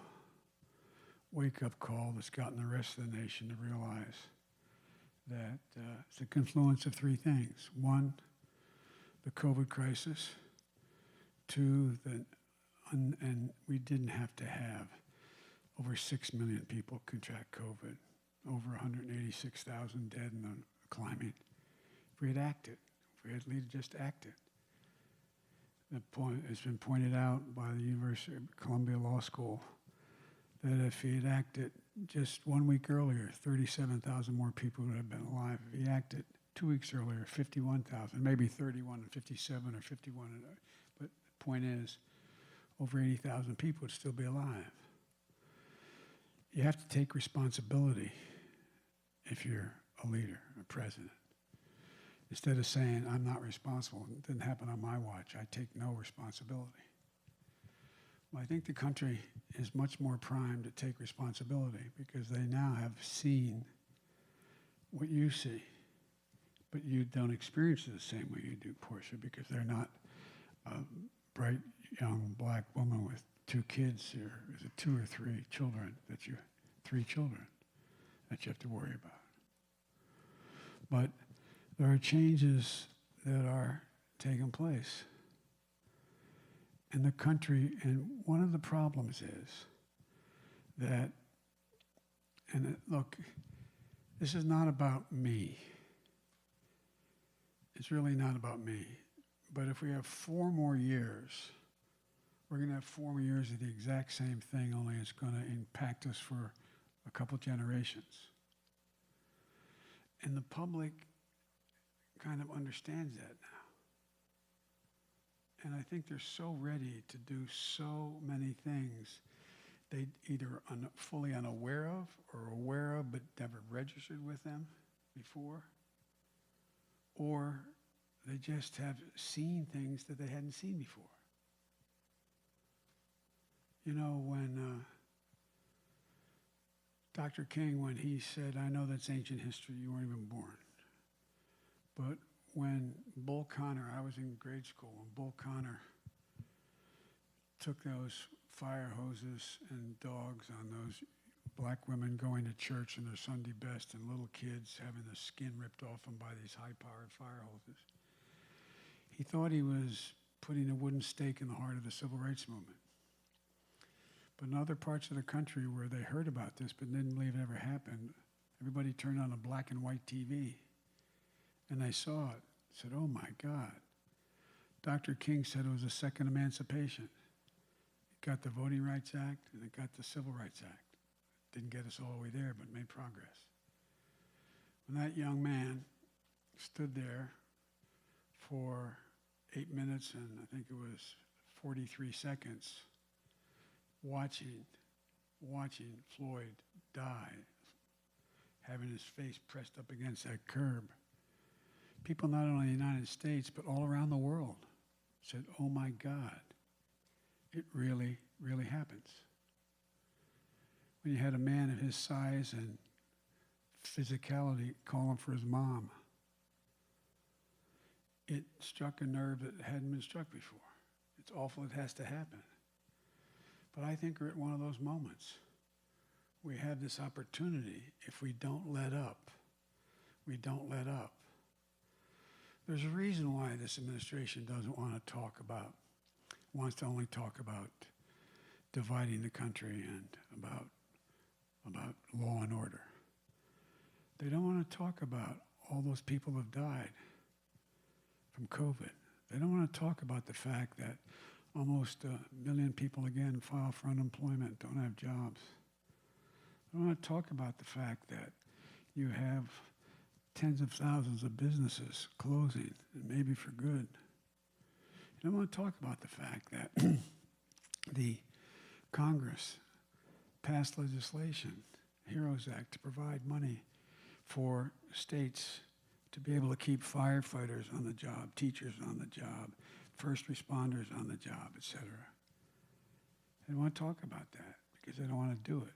wake-up call that's gotten the rest of the nation to realize that it's a confluence of three things. One, the COVID crisis. Two, and we didn't have to have over 6 million people contract COVID, over 186,000 dead and climbing. If we had acted, if we had just acted. It's been pointed out by the University of Columbia Law School that if he had acted just 1 week earlier, 37,000 more people would have been alive. If he acted 2 weeks earlier, 51,000, maybe 31 and 57 or 51. But the point is, over 80,000 people would still be alive. You have to take responsibility if you're a leader, a president. Instead of saying, I'm not responsible, it didn't happen on my watch, I take no responsibility. Well, I think the country is much more primed to take responsibility because they now have seen what you see, but you don't experience it the same way you do, Portia, because they're not a bright young black woman with 2 kids, or is it 2 or 3 children 3 children that you have to worry about. But there are changes that are taking place in the country, and one of the problems is that, look, this is not about me. It's really not about me. But if we have 4 more years, we're going to have 4 more years of the exact same thing, only it's going to impact us for a couple generations. And the public kind of understands that now. And I think they're so ready to do so many things they either are fully unaware of or aware of but never registered with them before, or they just have seen things that they hadn't seen before. You know, when Dr. King, when he said, I know that's ancient history, you weren't even born. But when Bull Connor, I was in grade school, when Bull Connor took those fire hoses and dogs on those black women going to church in their Sunday best and little kids having the skin ripped off them by these high-powered fire hoses, he thought he was putting a wooden stake in the heart of the civil rights movement. But in other parts of the country where they heard about this but didn't believe it ever happened, everybody turned on a black and white TV. And they saw it, said, oh my God. Dr. King said it was a second emancipation. It got the Voting Rights Act and it got the Civil Rights Act. Didn't get us all the way there, but made progress. When that young man stood there for 8 minutes and I think it was 43 seconds, watching Floyd die, having his face pressed up against that curb, people not only in the United States, but all around the world said, oh my God, it really, really happens. When you had a man of his size and physicality calling for his mom, it struck a nerve that hadn't been struck before. It's awful it has to happen. But I think we're at one of those moments. We have this opportunity. If we don't let up, we don't let up. There's a reason why this administration doesn't want to wants to only talk about dividing the country and about law and order. They don't want to talk about all those people who have died from COVID. They don't want to talk about the fact that almost 1 million people again file for unemployment, don't have jobs. They don't want to talk about the fact that you have tens of thousands of businesses closing, and maybe for good. And I want to talk about the fact that the Congress passed legislation, HEROES Act, to provide money for states to be able to keep firefighters on the job, teachers on the job, first responders on the job, et cetera. They don't want to talk about that because they don't want to do it.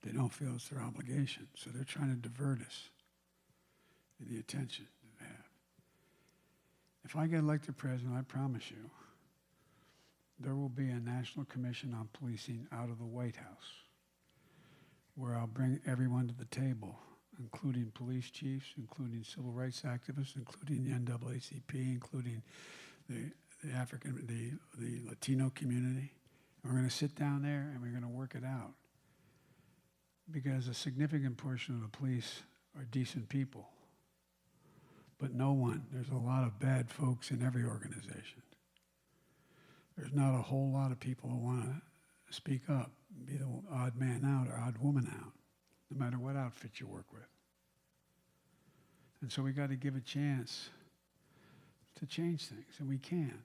They don't feel it's their obligation, so they're trying to divert us in the attention that they have. If I get elected president, I promise you, there will be a National Commission on Policing out of the White House where I'll bring everyone to the table, including police chiefs, including civil rights activists, including the NAACP, including the Latino community. And we're going to sit down there and we're going to work it out. Because a significant portion of the police are decent people. But no one, there's a lot of bad folks in every organization. There's not a whole lot of people who want to speak up, be the odd man out or odd woman out, no matter what outfit you work with. And so we got to give a chance to change things, and we can.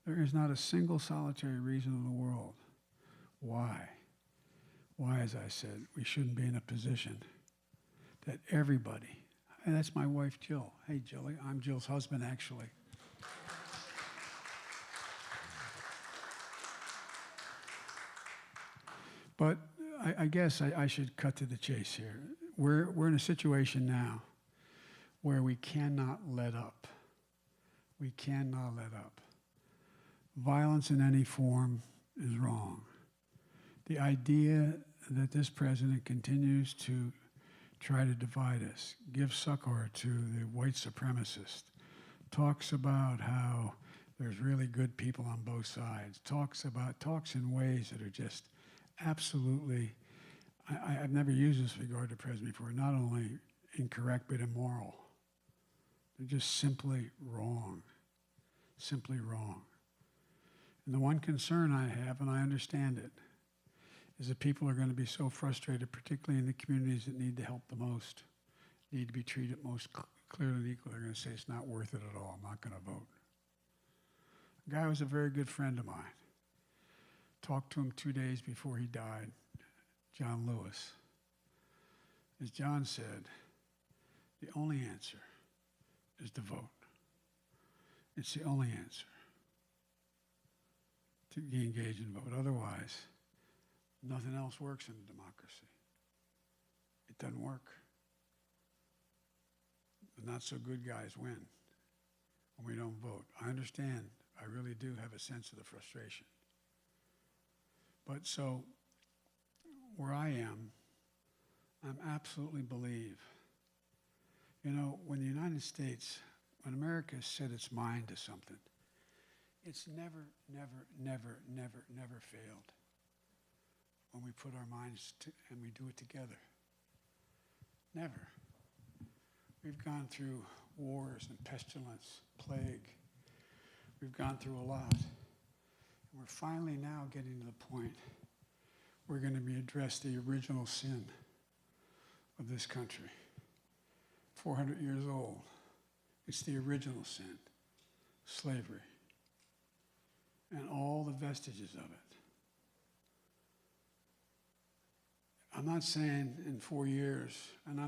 There is not a single solitary reason in the world why, as I said, we shouldn't be in a position that everybody, and that's my wife, Jill. Hey, Jilly, I'm Jill's husband, actually. But I guess I should cut to the chase here. We're in a situation now where we cannot let up. We cannot let up. Violence in any form is wrong. The idea that this president continues to try to divide us, give succor to the white supremacists, talks about how there's really good people on both sides, talks in ways that are just absolutely, I've never used this regard to president before, not only incorrect but immoral. They're just simply wrong, simply wrong. And the one concern I have, and I understand it, is that people are going to be so frustrated, particularly in the communities that need the help the most, need to be treated most clearly and equally. They're going to say it's not worth it at all. I'm not going to vote. A guy was a very good friend of mine. Talked to him 2 days before he died, John Lewis. As John said, the only answer is to vote. It's the only answer to engage in vote. Otherwise, nothing else works in a democracy. It doesn't work. The not so good guys win when we don't vote. I understand. I really do have a sense of the frustration. But so, where I am, I'm absolutely believe, when the United States, when America has set its mind to something, it's never, never, never, never, never failed when we put our minds to, and we do it together. Never. We've gone through wars and pestilence, plague. We've gone through a lot. And we're finally now getting to the point we're going to be addressed the original sin of this country. 400 years old. It's the original sin, slavery, and all the vestiges of it. I'm not saying in 4 years, and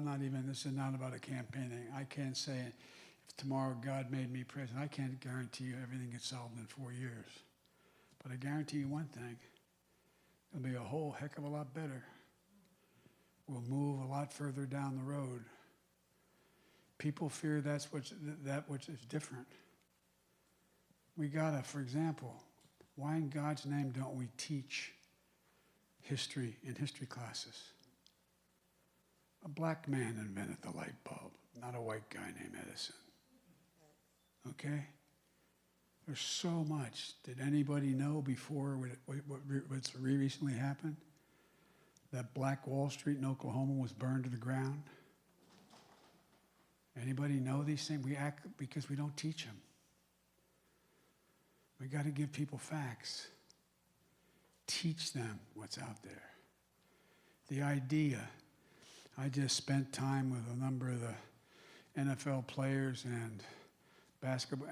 this is not about a campaigning. I can't say if tomorrow God made me president, I can't guarantee you everything gets solved in 4 years. But I guarantee you one thing, it'll be a whole heck of a lot better. We'll move a lot further down the road. People fear that which is different. We gotta, for example, why in God's name don't we teach history in history classes? A black man invented the light bulb, not a white guy named Edison. Okay? There's so much. Did anybody know before what's recently happened? That Black Wall Street in Oklahoma was burned to the ground? Anybody know these things? We act because we don't teach them. We got to give people facts. Teach them what's out there. The idea I just spent time with a number of the NFL players and basketball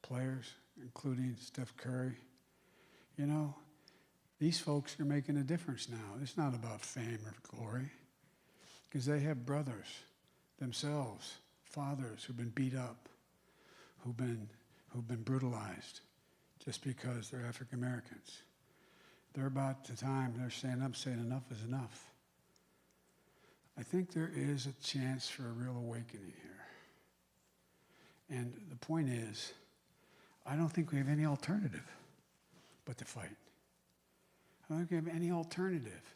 players, including Steph Curry. You know, these folks are making a difference now. It's not about fame or glory, because they have brothers themselves, fathers who've been beat up, who've been brutalized just because they're African Americans. They're about the time they're standing up saying enough is enough. I think there is a chance for a real awakening here. And the point is, I don't think we have any alternative but to fight. I don't think we have any alternative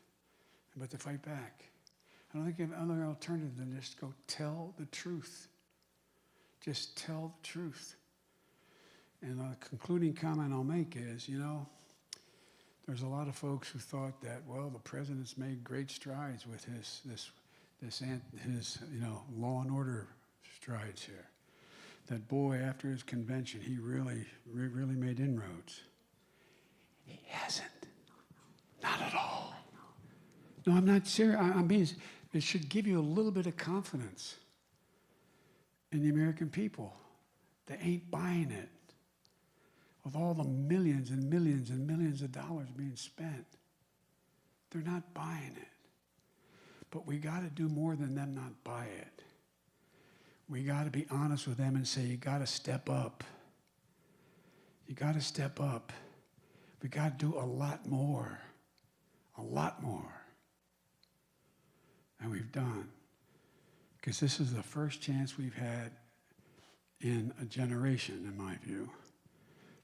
but to fight back. I don't think we have other alternative than just go tell the truth. Just tell the truth. And a concluding comment I'll make is, you know, there's a lot of folks who thought that, well, the president's made great strides with his law and order strides here. That boy, after his convention, he really made inroads. He hasn't. Not at all. No, I'm not serious. I'm being, it should give you a little bit of confidence in the American people. They ain't buying it. With all the millions and millions and millions of dollars being spent, they're not buying it. But we got to do more than them not buy it. We got to be honest with them and say, you got to step up. You got to step up. We got to do a lot more than we've done. Because this is the first chance we've had in a generation, in my view,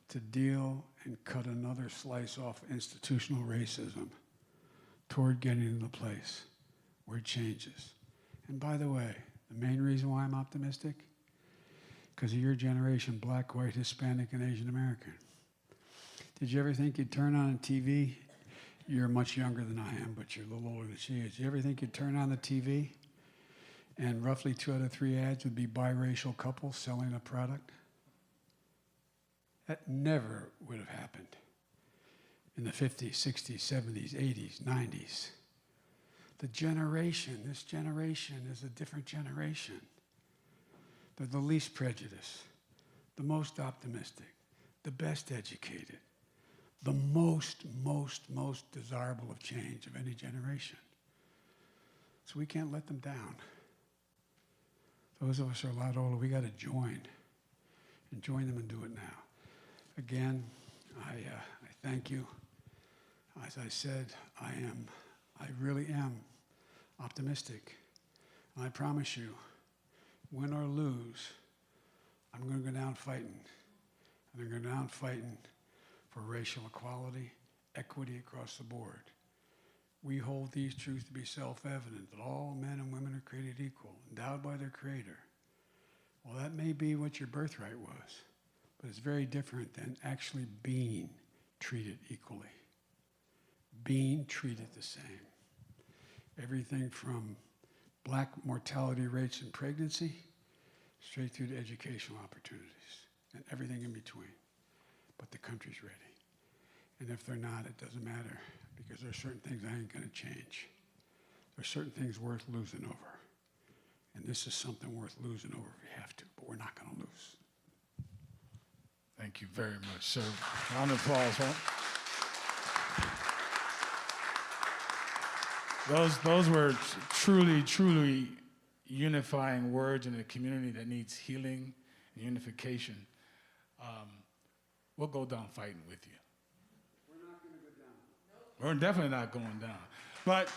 to deal and cut another slice off institutional racism toward getting to the place where it changes. And by the way, the main reason why I'm optimistic, because of your generation, black, white, Hispanic, and Asian American. Did you ever think you'd turn on a TV? You're much younger than I am, but you're a little older than she is. Did you ever think you'd turn on the TV and roughly 2 out of 3 ads would be biracial couples selling a product? That never would have happened in the 50s, 60s, 70s, 80s, 90s. This generation is a different generation. They're the least prejudiced, the most optimistic, the best educated, the most desirable of change of any generation. So we can't let them down. Those of us who are a lot older, we got to join them and do it now. Again, I thank you. As I said, I really am optimistic. And I promise you, win or lose, I'm going to go down fighting. I'm going to go down fighting for racial equality, equity across the board. We hold these truths to be self-evident, that all men and women are created equal, endowed by their Creator. Well, that may be what your birthright was, but it's very different than actually being treated equally, being treated the same. Everything from black mortality rates in pregnancy straight through to educational opportunities and everything in between. But the country's ready. And if they're not, it doesn't matter, because there are certain things I ain't going to change. There are certain things worth losing over. And this is something worth losing over if we have to, but we're not going to lose. Thank you very much, sir. Round of applause, huh? Those were truly unifying words in a community that needs healing and unification. We'll go down fighting with you. We're not going to go down. We're definitely not going down. But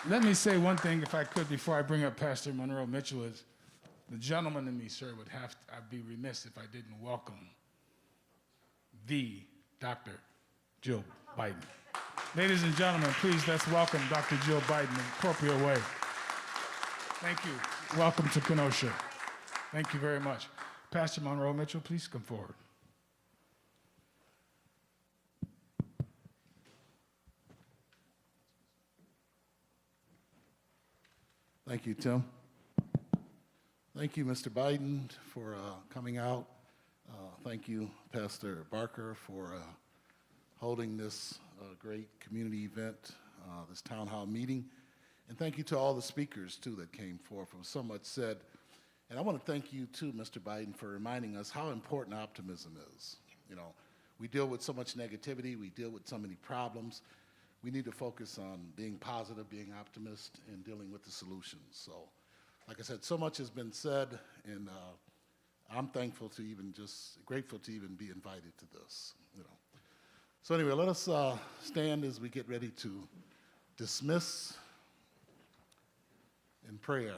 let me say one thing, if I could, before I bring up Pastor Monroe Mitchell, is the gentleman in me, sir, I'd be remiss if I didn't welcome the Dr. Jill Biden. Ladies and gentlemen, please let's welcome Dr. Jill Biden in an appropriate way. Thank you. Welcome to Kenosha. Thank you very much. Pastor Monroe Mitchell, please come forward. Thank you, Tim. Thank you, Mr. Biden, for coming out. Thank you, Pastor Barker, for holding this great community event this town hall meeting. And thank you to all the speakers, too, that came forth. There was so much said. And I want to thank you, too, Mr. Biden, for reminding us how important optimism is. You know, we deal with so much negativity. We deal with so many problems. We need to focus on being positive, being optimist, and dealing with the solutions. So, like I said, so much has been said, and I'm thankful to even grateful to even be invited to this, you know. So anyway, let us stand as we get ready to dismiss in prayer.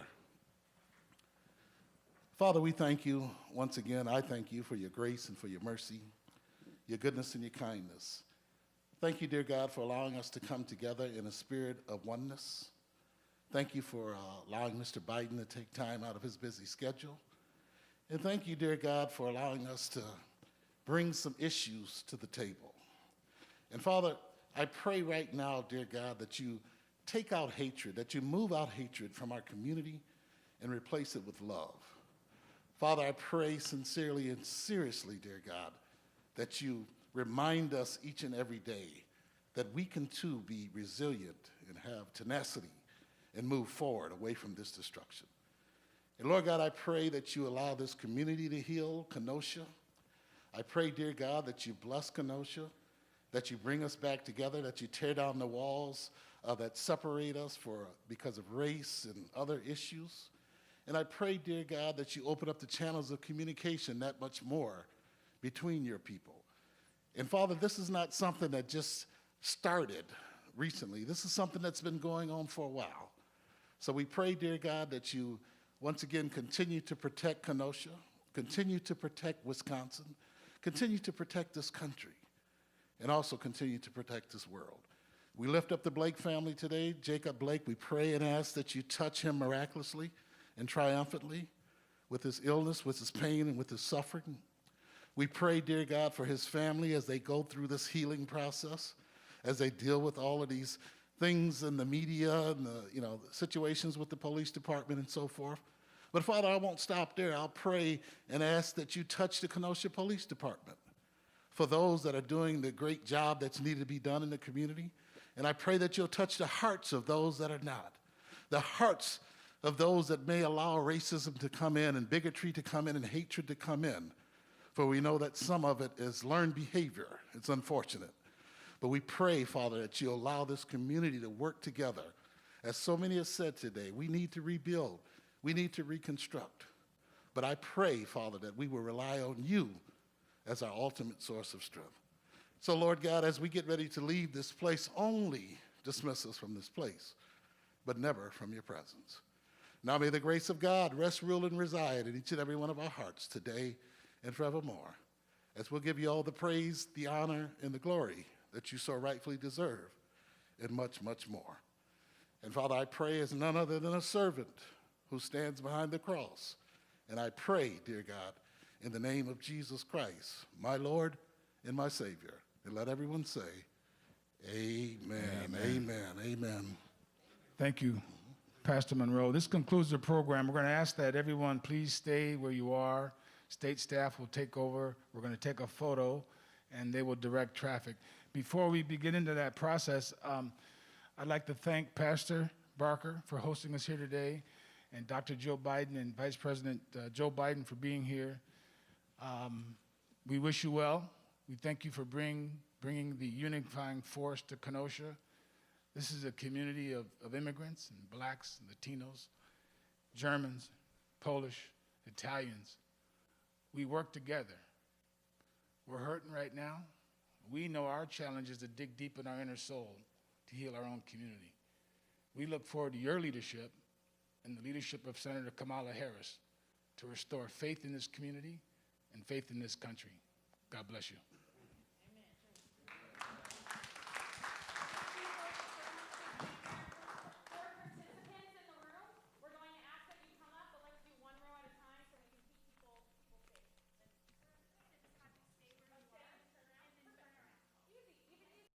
Father, we thank you once again. I thank you for your grace and for your mercy, your goodness and your kindness. Thank you, dear God, for allowing us to come together in a spirit of oneness. Thank you for allowing Mr. Biden to take time out of his busy schedule. And thank you, dear God, for allowing us to bring some issues to the table. And Father, I pray right now, dear God, that you take out hatred, that you move out hatred from our community and replace it with love. Father, I pray sincerely and seriously, dear God, that you remind us each and every day that we can too be resilient and have tenacity and move forward away from this destruction. And Lord God, I pray that you allow this community to heal Kenosha. I pray, dear God, that you bless Kenosha, that you bring us back together, that you tear down the walls that separate us because of race and other issues. And I pray, dear God, that you open up the channels of communication that much more between your people. And Father, this is not something that just started recently. This is something that's been going on for a while. So we pray, dear God, that you once again continue to protect Kenosha, continue to protect Wisconsin, continue to protect this country, and also continue to protect this world. We lift up the Blake family today. Jacob Blake, we pray and ask that you touch him miraculously and triumphantly with his illness, with his pain, and with his suffering. We pray, dear God, for his family as they go through this healing process, as they deal with all of these things in the media and the situations with the police department and so forth. But Father, I won't stop there. I'll pray and ask that you touch the Kenosha Police Department for those that are doing the great job that's needed to be done in the community. And I pray that you'll touch the hearts of those that are not, the hearts of those that may allow racism to come in and bigotry to come in and hatred to come in. For we know that some of it is learned behavior. It's unfortunate. But we pray, Father, that you allow this community to work together. As so many have said today, we need to rebuild. We need to reconstruct. But I pray, Father, that we will rely on you as our ultimate source of strength. So, Lord God, as we get ready to leave this place, only dismiss us from this place, but never from your presence. Now may the grace of God rest, rule, and reside in each and every one of our hearts today and forevermore, as we'll give you all the praise, the honor, and the glory that you so rightfully deserve, and much, much more. And Father, I pray as none other than a servant who stands behind the cross. And I pray, dear God, in the name of Jesus Christ, my Lord and my Savior. And let everyone say, amen, amen, amen. Thank you, Pastor Monroe. This concludes the program. We're going to ask that everyone please stay where you are. State staff will take over. We're going to take a photo, and they will direct traffic. Before we begin into that process, I'd like to thank Pastor Barker for hosting us here today, and Dr. Joe Biden and Vice President Joe Biden for being here. We wish you well. We thank you for bringing the unifying force to Kenosha. This is a community of immigrants and blacks, and Latinos, Germans, Polish, Italians. We work together. We're hurting right now. We know our challenge is to dig deep in our inner soul to heal our own community. We look forward to your leadership and the leadership of Senator Kamala Harris to restore faith in this community and faith in this country. God bless you.